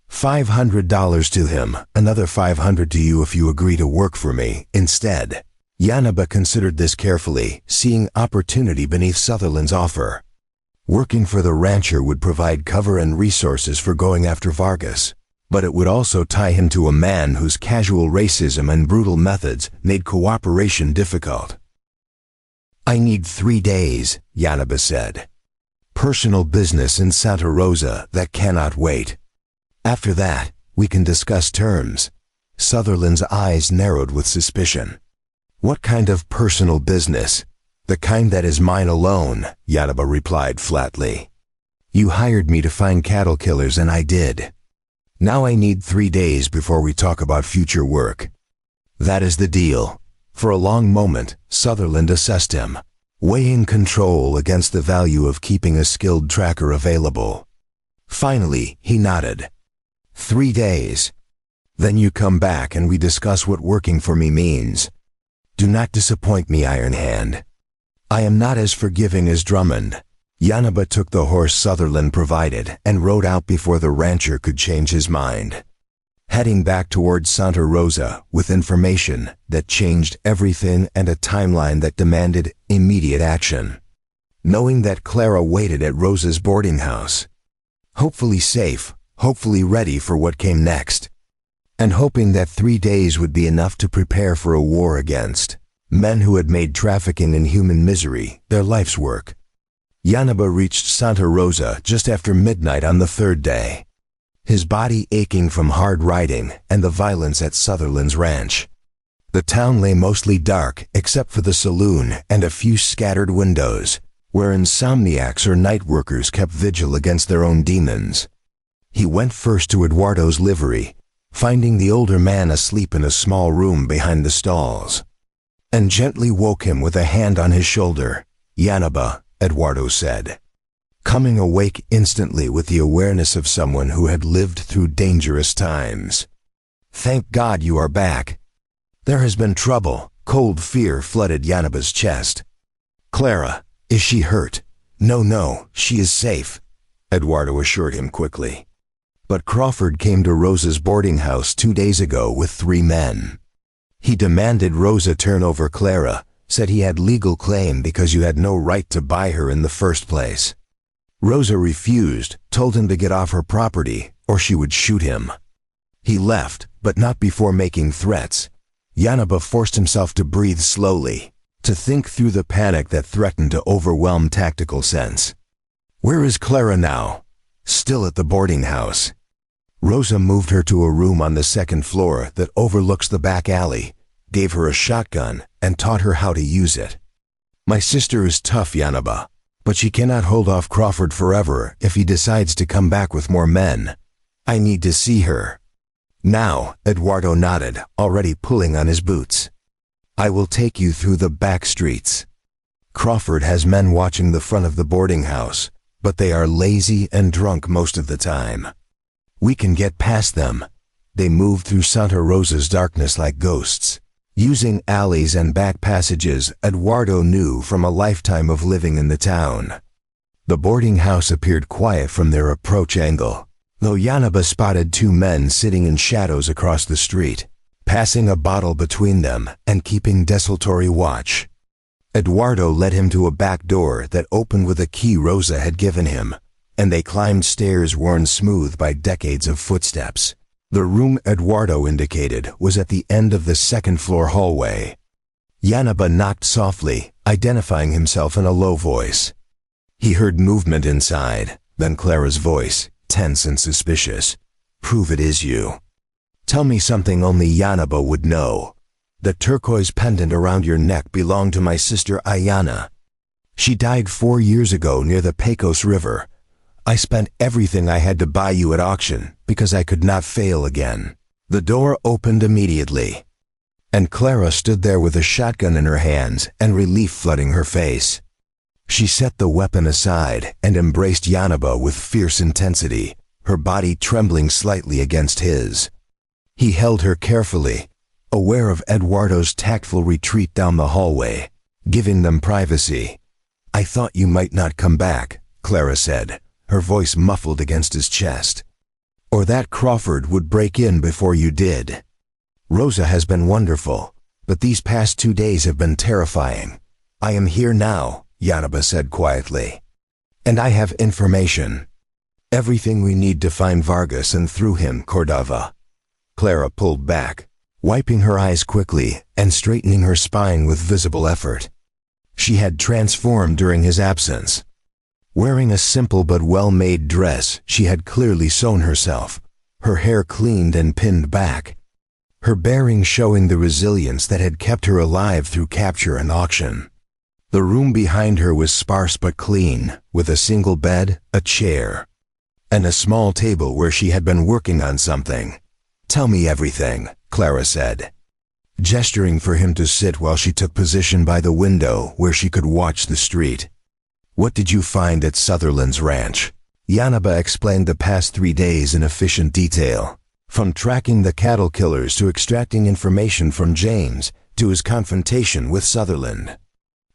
$500 to him, another $500 to you if you agree to work for me instead." Yanaba considered this carefully, seeing opportunity beneath Sutherland's offer. Working for the rancher would provide cover and resources for going after Vargas, but it would also tie him to a man whose casual racism and brutal methods made cooperation difficult. "I need 3 days, Yanaba said. "Personal business in Santa Rosa that cannot wait. After that, we can discuss terms." Sutherland's eyes narrowed with suspicion. "What kind of personal business?" "The kind that is mine alone," Yanaba replied flatly. "You hired me to find cattle killers and I did. Now I need 3 days before we talk about future work." "That is the deal." For a long moment, Sutherland assessed him, weighing control against the value of keeping a skilled tracker available. Finally, he nodded. 3 days. Then you come back and we discuss what working for me means. Do not disappoint me, Iron Hand. I am not as forgiving as Drummond." Yanaba took the horse Sutherland provided and rode out before the rancher could change his mind, heading back toward Santa Rosa with information that changed everything and a timeline that demanded immediate action. Knowing that Clara waited at Rosa's boarding house, hopefully safe, hopefully ready for what came next, and hoping that 3 days would be enough to prepare for a war against men who had made trafficking in human misery their life's work. Yanaba reached Santa Rosa just after midnight on the 3rd day, his body aching from hard riding and the violence at Sutherland's ranch. The town lay mostly dark except for the saloon and a few scattered windows, where insomniacs or night workers kept vigil against their own demons. He went first to Eduardo's livery, finding the older man asleep in a small room behind the stalls, and gently woke him with a hand on his shoulder. "Yanaba," Eduardo said, coming awake instantly with the awareness of someone who had lived through dangerous times. "Thank God you are back." There has been trouble. Cold fear flooded Yanaba's chest. Clara, is she hurt? No, she is safe, Eduardo assured him quickly. But Crawford came to Rosa's boarding house 2 days ago with 3 men. He demanded Rosa turn over Clara, said he had legal claim because you had no right to buy her in the first place. Rosa refused, told him to get off her property or she would shoot him. He left, but not before making threats. Yanaba forced himself to breathe slowly, to think through the panic that threatened to overwhelm tactical sense. Where is Clara now? Still at the boarding house. Rosa moved her to a room on the 2nd floor that overlooks the back alley, gave her a shotgun, and taught her how to use it. My sister is tough, Yanaba, but she cannot hold off Crawford forever if he decides to come back with more men. I need to see her. Now, Eduardo nodded, already pulling on his boots. I will take you through the back streets. Crawford has men watching the front of the boarding house, but they are lazy and drunk most of the time. We can get past them. They move through Santa Rosa's darkness like ghosts, using alleys and back passages Eduardo knew from a lifetime of living in the town. The boarding house appeared quiet from their approach angle, though Yanaba spotted 2 men sitting in shadows across the street, passing a bottle between them and keeping desultory watch. Eduardo led him to a back door that opened with a key Rosa had given him, and they climbed stairs worn smooth by decades of footsteps. The room Eduardo indicated was at the end of the 2nd floor hallway. Yanaba knocked softly, identifying himself in a low voice. He heard movement inside, then Clara's voice, tense and suspicious. Prove it is you. Tell me something only Yanaba would know. The turquoise pendant around your neck belonged to my sister Ayana. She died 4 years ago near the Pecos River. I spent everything I had to buy you at auction because I could not fail again. The door opened immediately, and Clara stood there with a shotgun in her hands and relief flooding her face. She set the weapon aside and embraced Yanaba with fierce intensity, her body trembling slightly against his. He held her carefully, aware of Eduardo's tactful retreat down the hallway, giving them privacy. I thought you might not come back, Clara said, her voice muffled against his chest. Or that Crawford would break in before you did. Rosa has been wonderful, but these past 2 days have been terrifying. I am here now, Yanaba said quietly. And I have information. Everything we need to find Vargas and through him, Cordova. Clara pulled back, wiping her eyes quickly and straightening her spine with visible effort. She had transformed during his absence. Wearing a simple but well-made dress she had clearly sewn herself, her hair cleaned and pinned back, her bearing showing the resilience that had kept her alive through capture and auction. The room behind her was sparse but clean, with a single bed, a chair, and a small table where she had been working on something. Tell me everything, Clara said, gesturing for him to sit while she took position by the window where she could watch the street. What did you find at Sutherland's ranch? Yanaba explained the past 3 days in efficient detail, from tracking the cattle killers to extracting information from James to his confrontation with Sutherland.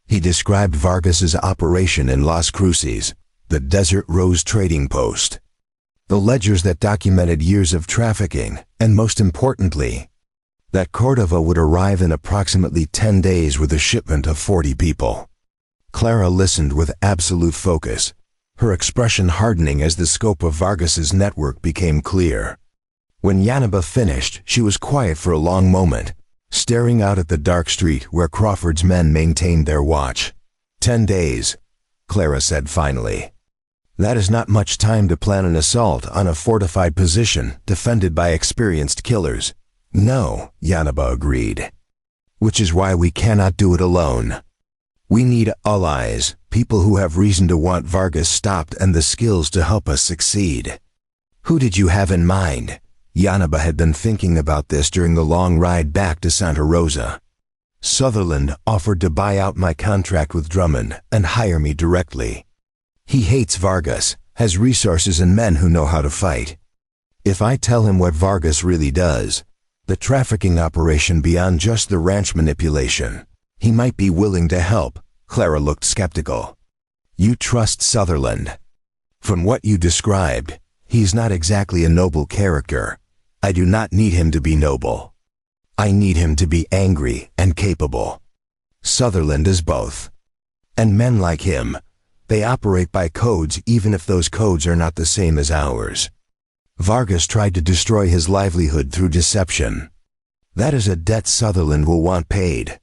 He described Vargas's operation in Las Cruces, the Desert Rose trading post, the ledgers that documented years of trafficking, and most importantly, that Cordova would arrive in approximately 10 days with a shipment of 40 people. Clara listened with absolute focus, her expression hardening as the scope of Vargas's network became clear. When Yanaba finished, she was quiet for a long moment, staring out at the dark street where Crawford's men maintained their watch. 10 days, Clara said finally. That is not much time to plan an assault on a fortified position defended by experienced killers. No, Yanaba agreed. Which is why we cannot do it alone. We need allies, people who have reason to want Vargas stopped and the skills to help us succeed. Who did you have in mind? Yanaba had been thinking about this during the long ride back to Santa Rosa. Sutherland offered to buy out my contract with Drummond and hire me directly. He hates Vargas, has resources and men who know how to fight. If I tell him what Vargas really does, The trafficking operation beyond just the ranch manipulation. He might be willing to help. Clara looked skeptical. You trust Sutherland? From what you described, he's not exactly a noble character. I do not need him to be noble. I need him to be angry and capable. Sutherland is both. And men like him, they operate by codes even if those codes are not the same as ours. Vargas tried to destroy his livelihood through deception. That is a debt Sutherland will want paid.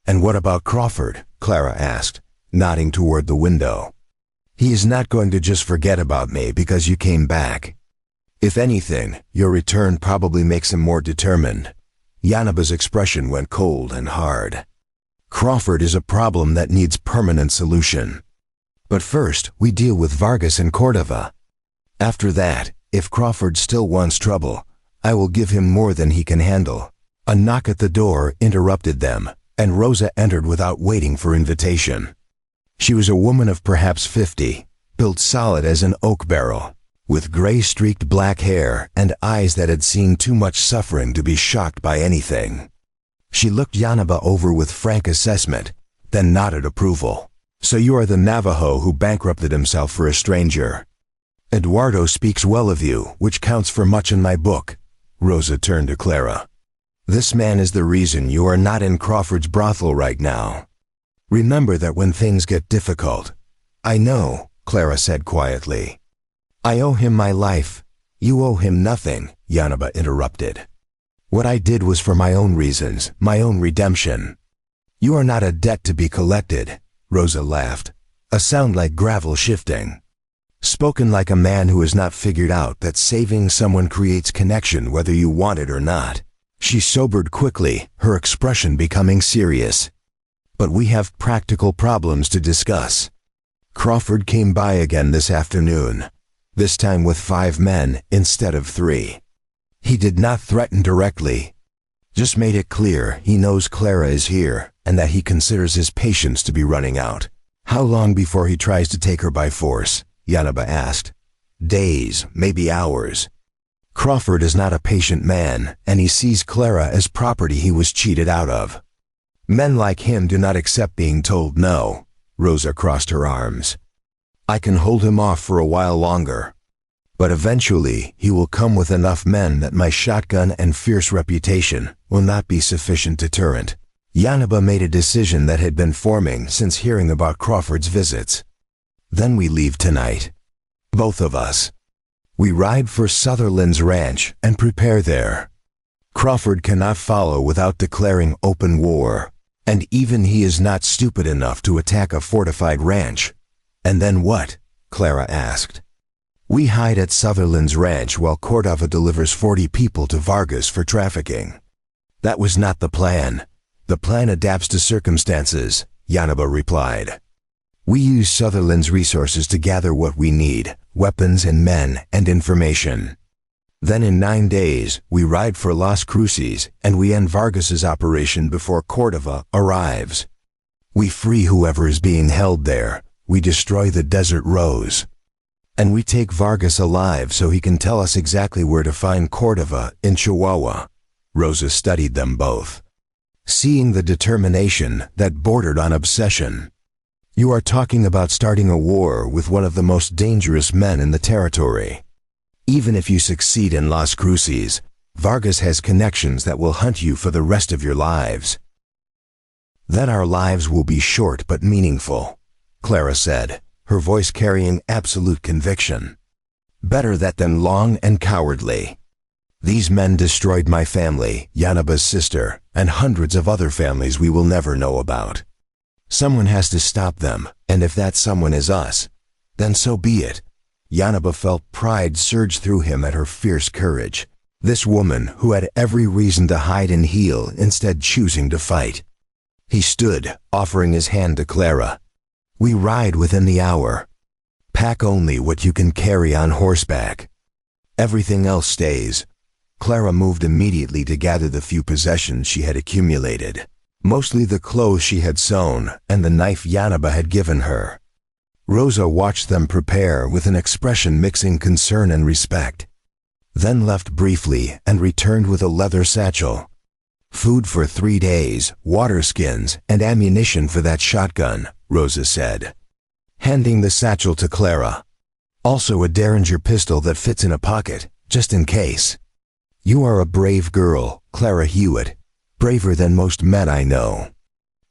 And what about Crawford? Clara asked, nodding toward the window. He is not going to just forget about me because you came back. If anything, your return probably makes him more determined. Yanaba's expression went cold and hard. Crawford is a problem that needs permanent solution. But first, we deal with Vargas and Cordova. After that, if Crawford still wants trouble, I will give him more than he can handle. A knock at the door interrupted them, and Rosa entered without waiting for invitation. She was a woman of perhaps 50, built solid as an oak barrel, with gray-streaked black hair and eyes that had seen too much suffering to be shocked by anything. She looked Yanaba over with frank assessment, then nodded approval. So you are the Navajo who bankrupted himself for a stranger. Eduardo speaks well of you, which counts for much in my book. Rosa turned to Clara. This man is the reason you are not in Crawford's brothel right now. Remember that when things get difficult. I know, Clara said quietly. I owe him my life. You owe him nothing, Yanaba interrupted. What I did was for my own reasons, my own redemption. You are not a debt to be collected, Rosa laughed, a sound like gravel shifting. Spoken like a man who has not figured out that saving someone creates connection whether you want it or not. She sobered quickly, her expression becoming serious. But we have practical problems to discuss. Crawford came by again this afternoon, this time with 5 men instead of 3. He did not threaten directly, just made it clear he knows Clara is here and that he considers his patience to be running out. How long before he tries to take her by force? Yanaba asked. Days, maybe hours. Crawford is not a patient man, and he sees Clara as property he was cheated out of. Men like him do not accept being told no. Rosa crossed her arms. I can hold him off for a while longer. But eventually, he will come with enough men that my shotgun and fierce reputation will not be sufficient deterrent. Yanaba made a decision that had been forming since hearing about Crawford's visits. Then we leave tonight. Both of us. We ride for Sutherland's ranch and prepare there. Crawford cannot follow without declaring open war, and even he is not stupid enough to attack a fortified ranch. And then what? Clara asked. We hide at Sutherland's ranch while Cordova delivers 40 people to Vargas for trafficking. That was not the plan. The plan adapts to circumstances, Yanaba replied. We use Sutherland's resources to gather what we need, weapons and men and information. Then in 9 days, we ride for Las Cruces and we end Vargas's operation before Cordova arrives. We free whoever is being held there. We destroy the Desert Rose. And we take Vargas alive so he can tell us exactly where to find Cordova in Chihuahua. Rosa studied them both, seeing the determination that bordered on obsession. You are talking about starting a war with one of the most dangerous men in the territory. Even if you succeed in Las Cruces, Vargas has connections that will hunt you for the rest of your lives. Then our lives will be short but meaningful, Clara said, her voice carrying absolute conviction. Better that than long and cowardly. These men destroyed my family, Yanaba's sister, and hundreds of other families we will never know about. Someone has to stop them, and if that someone is us, then so be it. Yanaba felt pride surge through him at her fierce courage. This woman who had every reason to hide and heal instead choosing to fight. He stood, offering his hand to Clara. We ride within the hour. Pack only what you can carry on horseback. Everything else stays. Clara moved immediately to gather the few possessions she had accumulated, mostly the clothes she had sewn and the knife Yanaba had given her. Rosa watched them prepare with an expression mixing concern and respect. then left briefly and returned with a leather satchel. "Food for 3 days, water skins, and ammunition for that shotgun," Rosa said, handing the satchel to Clara. "Also a Derringer pistol that fits in a pocket, just in case." "You are a brave girl, Clara Hewitt, braver than most men I know.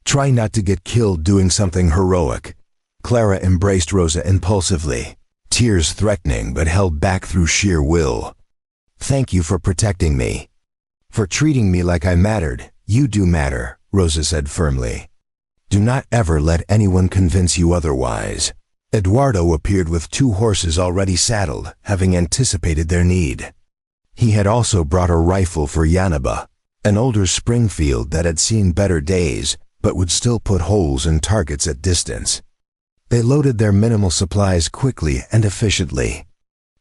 Try not to get killed doing something heroic." Clara embraced Rosa impulsively, tears threatening but held back through sheer will. "Thank you for protecting me. For treating me like I mattered. You do matter," Rosa said firmly. "Do not ever let anyone convince you otherwise." Eduardo appeared with 2 horses already saddled, having anticipated their need. He had also brought a rifle for Yanaba, an older Springfield that had seen better days, but would still put holes in targets at distance. They loaded their minimal supplies quickly and efficiently,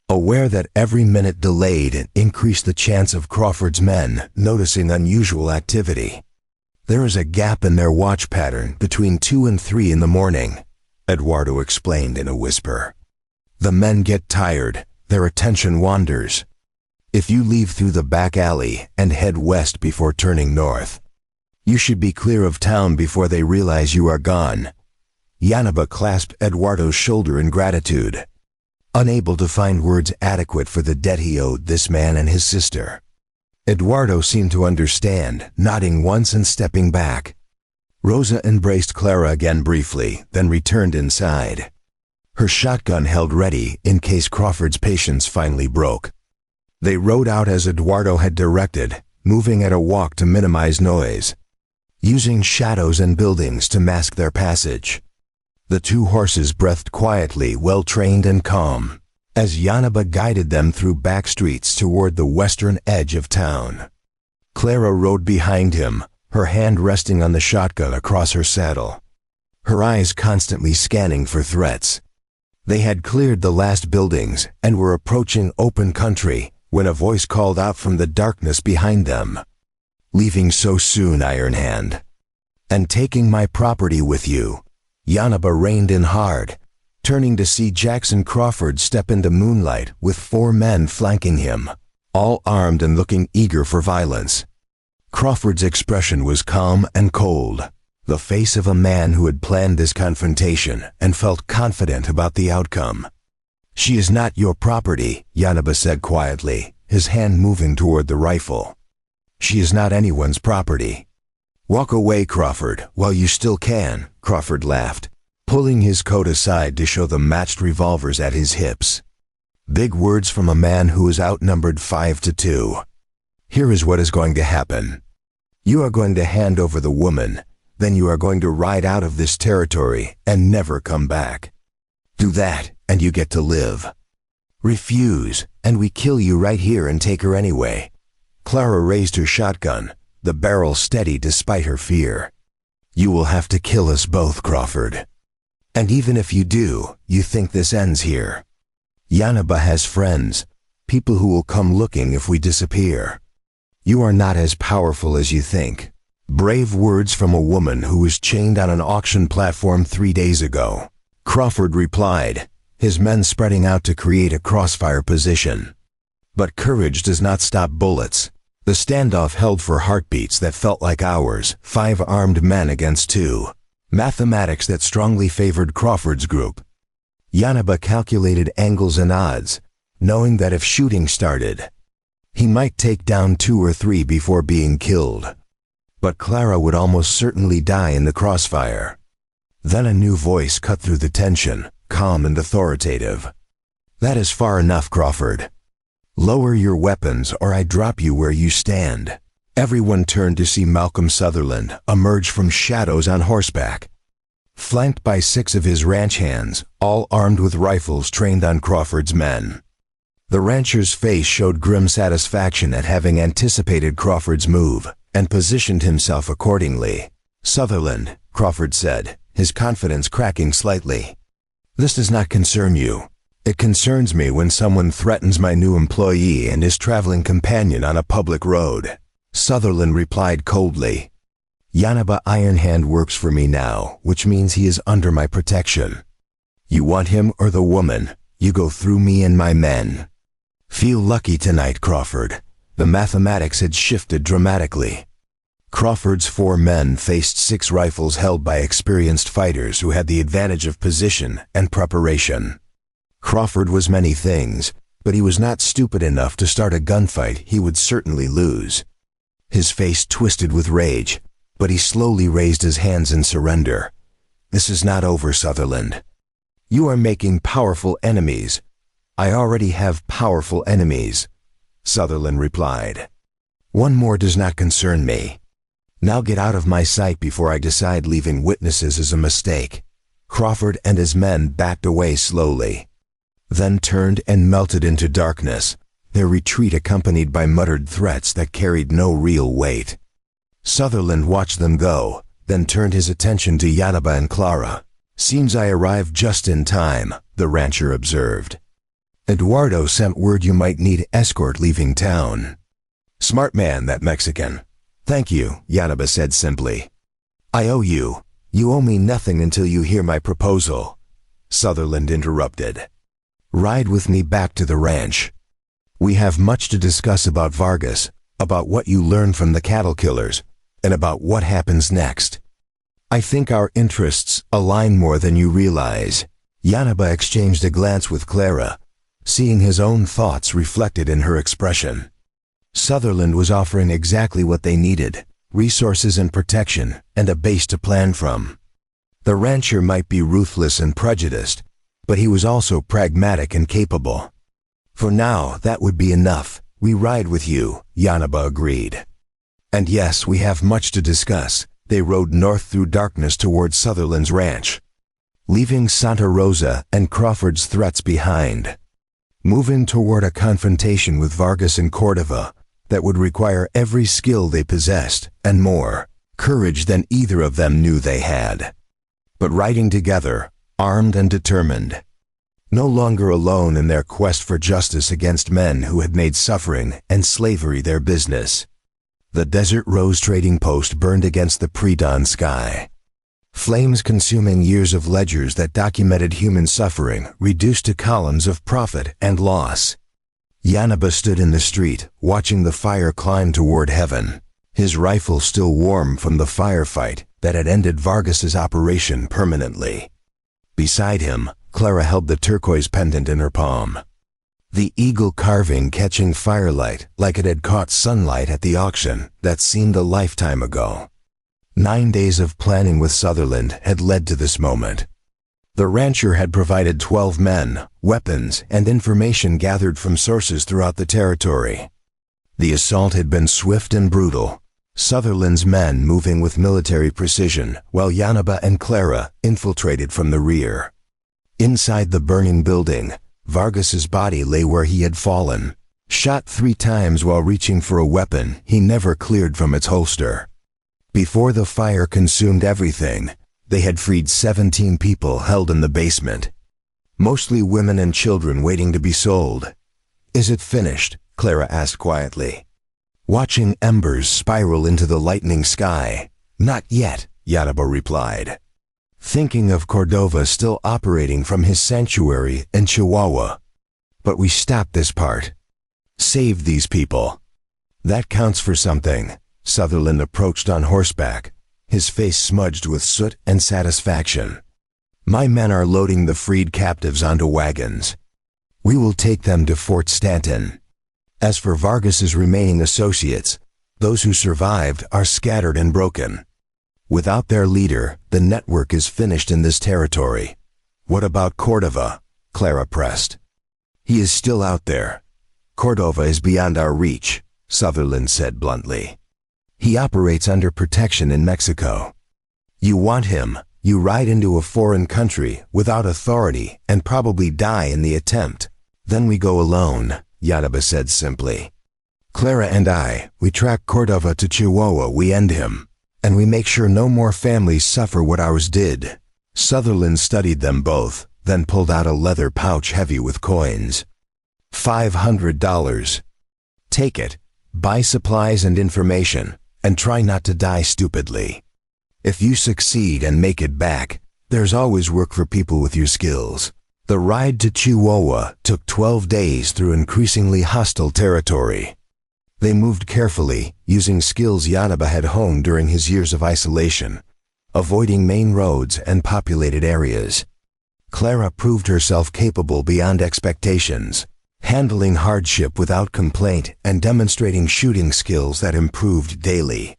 aware that every minute delayed increased the chance of Crawford's men noticing unusual activity. "There is a gap in their watch pattern between 2 and 3 in the morning," Eduardo explained in a whisper. "The men get tired, their attention wanders. If you leave through the back alley and head west before turning north, you should be clear of town before they realize you are gone." Yanaba clasped Eduardo's shoulder in gratitude, unable to find words adequate for the debt he owed this man and his sister. Eduardo seemed to understand, nodding once and stepping back. Rosa embraced Clara again briefly, then returned inside, her shotgun held ready in case Crawford's patience finally broke. They rode out as Eduardo had directed, moving at a walk to minimize noise, using shadows and buildings to mask their passage. The 2 horses breathed quietly, well-trained and calm, as Yanaba guided them through back streets toward the western edge of town. Clara rode behind him, her hand resting on the shotgun across her saddle, her eyes constantly scanning for threats. They had cleared the last buildings and were approaching open country when a voice called out from the darkness behind them. "Leaving so soon, Iron Hand? And taking my property with you?" Yanaba reined in hard, turning to see Jackson Crawford step into moonlight with 4 men flanking him, all armed and looking eager for violence. Crawford's expression was calm and cold, the face of a man who had planned this confrontation and felt confident about the outcome. "She is not your property," Yanaba said quietly, his hand moving toward the rifle. "She is not anyone's property." "Walk away, Crawford, while you still can," Crawford laughed, pulling his coat aside to show the matched revolvers at his hips. Big words from a man who was outnumbered 5 to 2. "Here is what is going to happen. You are going to hand over the woman, then you are going to ride out of this territory and never come back. Do that, and you get to live. Refuse, and we kill you right here and take her anyway." Clara raised her shotgun, the barrel steady despite her fear. "You will have to kill us both, Crawford. And even if you do, you think this ends here. Yanaba has friends, people who will come looking if we disappear. You are not as powerful as you think." Brave words from a woman who was chained on an auction platform 3 days ago. Crawford replied, his men spreading out to create a crossfire position. But courage does not stop bullets. The standoff held for heartbeats that felt like hours, 5 armed men against 2. Mathematics that strongly favored Crawford's group. Yanaba calculated angles and odds, knowing that if shooting started, he might take down 2 or 3 before being killed. But Clara would almost certainly die in the crossfire. Then a new voice cut through the tension, calm and authoritative. "That is far enough, Crawford. Lower your weapons or I drop you where you stand." Everyone turned to see Malcolm Sutherland emerge from shadows on horseback, flanked by 6 of his ranch hands, all armed with rifles trained on Crawford's men. The rancher's face showed grim satisfaction at having anticipated Crawford's move and positioned himself accordingly. "Sutherland," Crawford said, his confidence cracking slightly, "this does not concern you. It concerns me when someone threatens my new employee and his traveling companion on a public road." Sutherland replied coldly, "Yanaba Ironhand works for me now, which means he is under my protection. You want him or the woman, you go through me and my men." Feel lucky tonight, Crawford. The mathematics had shifted dramatically. Crawford's 4 men faced 6 rifles held by experienced fighters who had the advantage of position and preparation. Crawford was many things, but he was not stupid enough to start a gunfight he would certainly lose. His face twisted with rage, but he slowly raised his hands in surrender. This is not over, Sutherland. You are making powerful enemies. I already have powerful enemies, Sutherland replied. One more does not concern me. Now get out of my sight before I decide leaving witnesses is a mistake. Crawford and his men backed away slowly, then turned and melted into darkness, their retreat accompanied by muttered threats that carried no real weight. Sutherland watched them go, then turned his attention to Yanaba and Clara. Seems I arrived just in time, the rancher observed. Eduardo sent word you might need escort leaving town. Smart man, that Mexican. Thank you, Yanaba said simply. I owe you. You owe me nothing until you hear my proposal, Sutherland interrupted. Ride with me back to the ranch. We have much to discuss about Vargas, about what you learned from the cattle killers, and about what happens next. I think our interests align more than you realize. Yanaba exchanged a glance with Clara, seeing his own thoughts reflected in her expression. Sutherland was offering exactly what they needed, resources and protection, and a base to plan from. The rancher might be ruthless and prejudiced, but he was also pragmatic and capable. For now, that would be enough. We ride with you, Yanaba agreed. And yes, we have much to discuss. They rode north through darkness towards Sutherland's ranch, leaving Santa Rosa and Crawford's threats behind. Moving toward a confrontation with Vargas and Cordova that would require every skill they possessed, and more courage than either of them knew they had. But riding together, armed and determined, no longer alone in their quest for justice against men who had made suffering and slavery their business. The Desert Rose trading post burned against the pre-dawn sky. Flames consuming years of ledgers that documented human suffering reduced to columns of profit and loss. Yanaba stood in the street, watching the fire climb toward heaven, his rifle still warm from the firefight that had ended Vargas's operation permanently. Beside him, Clara held the turquoise pendant in her palm, the eagle carving catching firelight like it had caught sunlight at the auction that seemed a lifetime ago. 9 days of planning with Sutherland had led to this moment. The rancher had provided 12 men, weapons, and information gathered from sources throughout the territory. The assault had been swift and brutal, Sutherland's men moving with military precision, while Yanaba and Clara infiltrated from the rear. Inside the burning building, Vargas's body lay where he had fallen, shot 3 times while reaching for a weapon he never cleared from its holster. Before the fire consumed everything, they had freed 17 people held in the basement, mostly women and children waiting to be sold. Is it finished? Clara asked quietly, watching embers spiral into the lightning sky. Not yet, Yanaba replied, thinking of Cordova still operating from his sanctuary in Chihuahua. But we stopped this part. Saved these people. That counts for something. Sutherland approached on horseback, his face smudged with soot and satisfaction. My men are loading the freed captives onto wagons. We will take them to Fort Stanton. As for Vargas's remaining associates, those who survived are scattered and broken. Without their leader, the network is finished in this territory. What about Cordova? Clara pressed. He is still out there. Cordova is beyond our reach, Sutherland said bluntly. He operates under protection in Mexico. You want him, you ride into a foreign country without authority and probably die in the attempt. Then we go alone, Yanaba said simply. Clara and I, we track Cordova to Chihuahua, we end him, and we make sure no more families suffer what ours did. Sutherland studied them both, then pulled out a leather pouch heavy with coins. $500. Take it, buy supplies and information, and try not to die stupidly. If you succeed and make it back, there's always work for people with your skills. The ride to Chihuahua took 12 days through increasingly hostile territory. They moved carefully, using skills Yanaba had honed during his years of isolation, avoiding main roads and populated areas. Clara proved herself capable beyond expectations, handling hardship without complaint and demonstrating shooting skills that improved daily.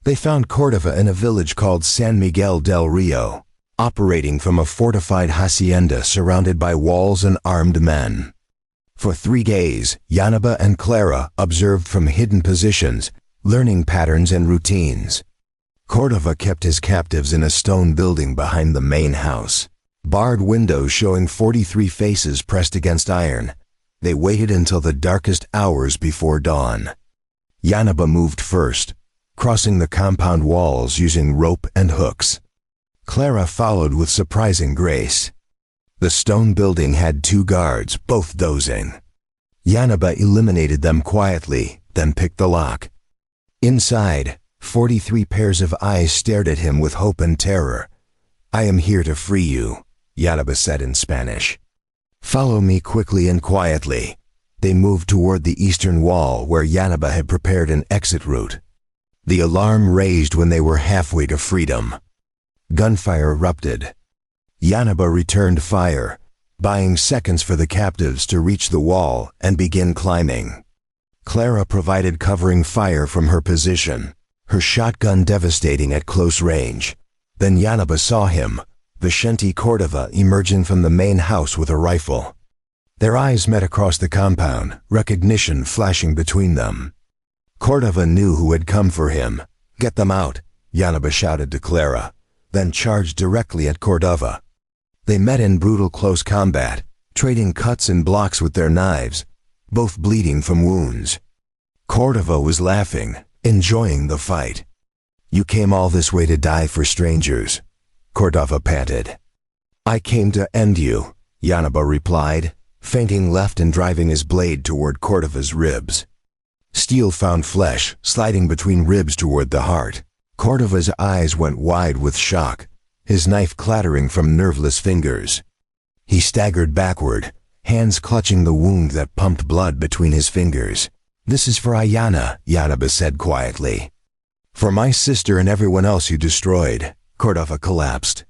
They found Cordova in a village called San Miguel del Rio, operating from a fortified hacienda surrounded by walls and armed men. For 3 days, Yanaba and Clara observed from hidden positions, learning patterns and routines. Cordova kept his captives in a stone building behind the main house, barred windows showing 43 faces pressed against iron. They waited until the darkest hours before dawn. Yanaba moved first, crossing the compound walls using rope and hooks. Clara followed with surprising grace. The stone building had 2 guards, both dozing. Yanaba eliminated them quietly, then picked the lock. Inside, 43 pairs of eyes stared at him with hope and terror. "I am here to free you," Yanaba said in Spanish. "Follow me quickly and quietly." They moved toward the eastern wall where Yanaba had prepared an exit route. The alarm raised when they were halfway to freedom. Gunfire erupted. Yanaba returned fire, buying seconds for the captives to reach the wall and begin climbing. Clara provided covering fire from her position, her shotgun devastating at close range. Then Yanaba saw him, Vicente Cordova, emerging from the main house with a rifle. Their eyes met across the compound, recognition flashing between them. Cordova knew who had come for him. "Get them out," Yanaba shouted to Clara, then charged directly at Cordova. They met in brutal close combat, trading cuts and blocks with their knives, both bleeding from wounds. Cordova was laughing, enjoying the fight. "You came all this way to die for strangers," Cordova panted. "I came to end you," Yanaba replied, feinting left and driving his blade toward Cordova's ribs. Steel found flesh, sliding between ribs toward the heart. Cordova's eyes went wide with shock, his knife clattering from nerveless fingers. He staggered backward, hands clutching the wound that pumped blood between his fingers. "This is for Ayana," Yanaba said quietly. "For my sister and everyone else you destroyed." Cordova collapsed,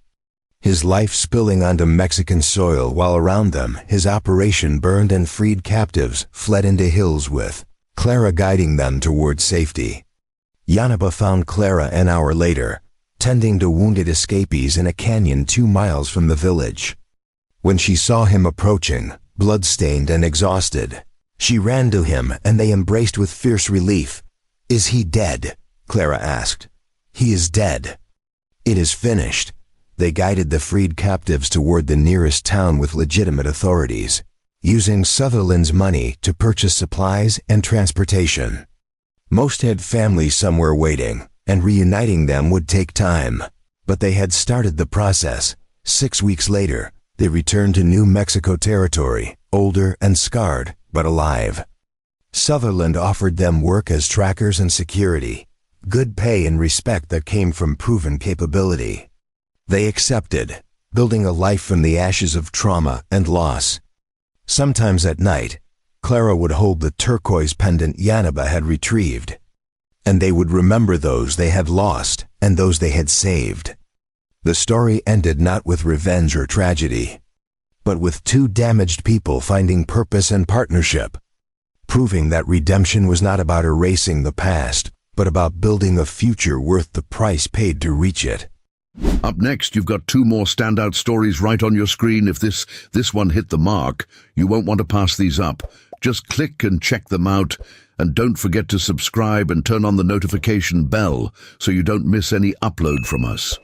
his life spilling onto Mexican soil while around them his operation burned and freed captives fled into hills with Clara guiding them toward safety. Yanaba found Clara an hour later, tending to wounded escapees in a canyon 2 miles from the village. When she saw him approaching, blood-stained and exhausted, she ran to him and they embraced with fierce relief. "Is he dead?" Clara asked. "He is dead. It is finished." They guided the freed captives toward the nearest town with legitimate authorities, using Sutherland's money to purchase supplies and transportation. Most had families somewhere waiting, and reuniting them would take time. But they had started the process. 6 weeks later, they returned to New Mexico territory, older and scarred, but alive. Sutherland offered them work as trackers and security, good pay and respect that came from proven capability. They accepted, building a life from the ashes of trauma and loss. Sometimes at night, Clara would hold the turquoise pendant Yanaba had retrieved, and they would remember those they had lost and those they had saved. The story ended not with revenge or tragedy, but with 2 damaged people finding purpose and partnership, proving that redemption was not about erasing the past, but about building a future worth the price paid to reach it. Up next, you've got 2 more standout stories right on your screen. If this one hit the mark, you won't want to pass these up. Just click and check them out, and don't forget to subscribe and turn on the notification bell so you don't miss any upload from us.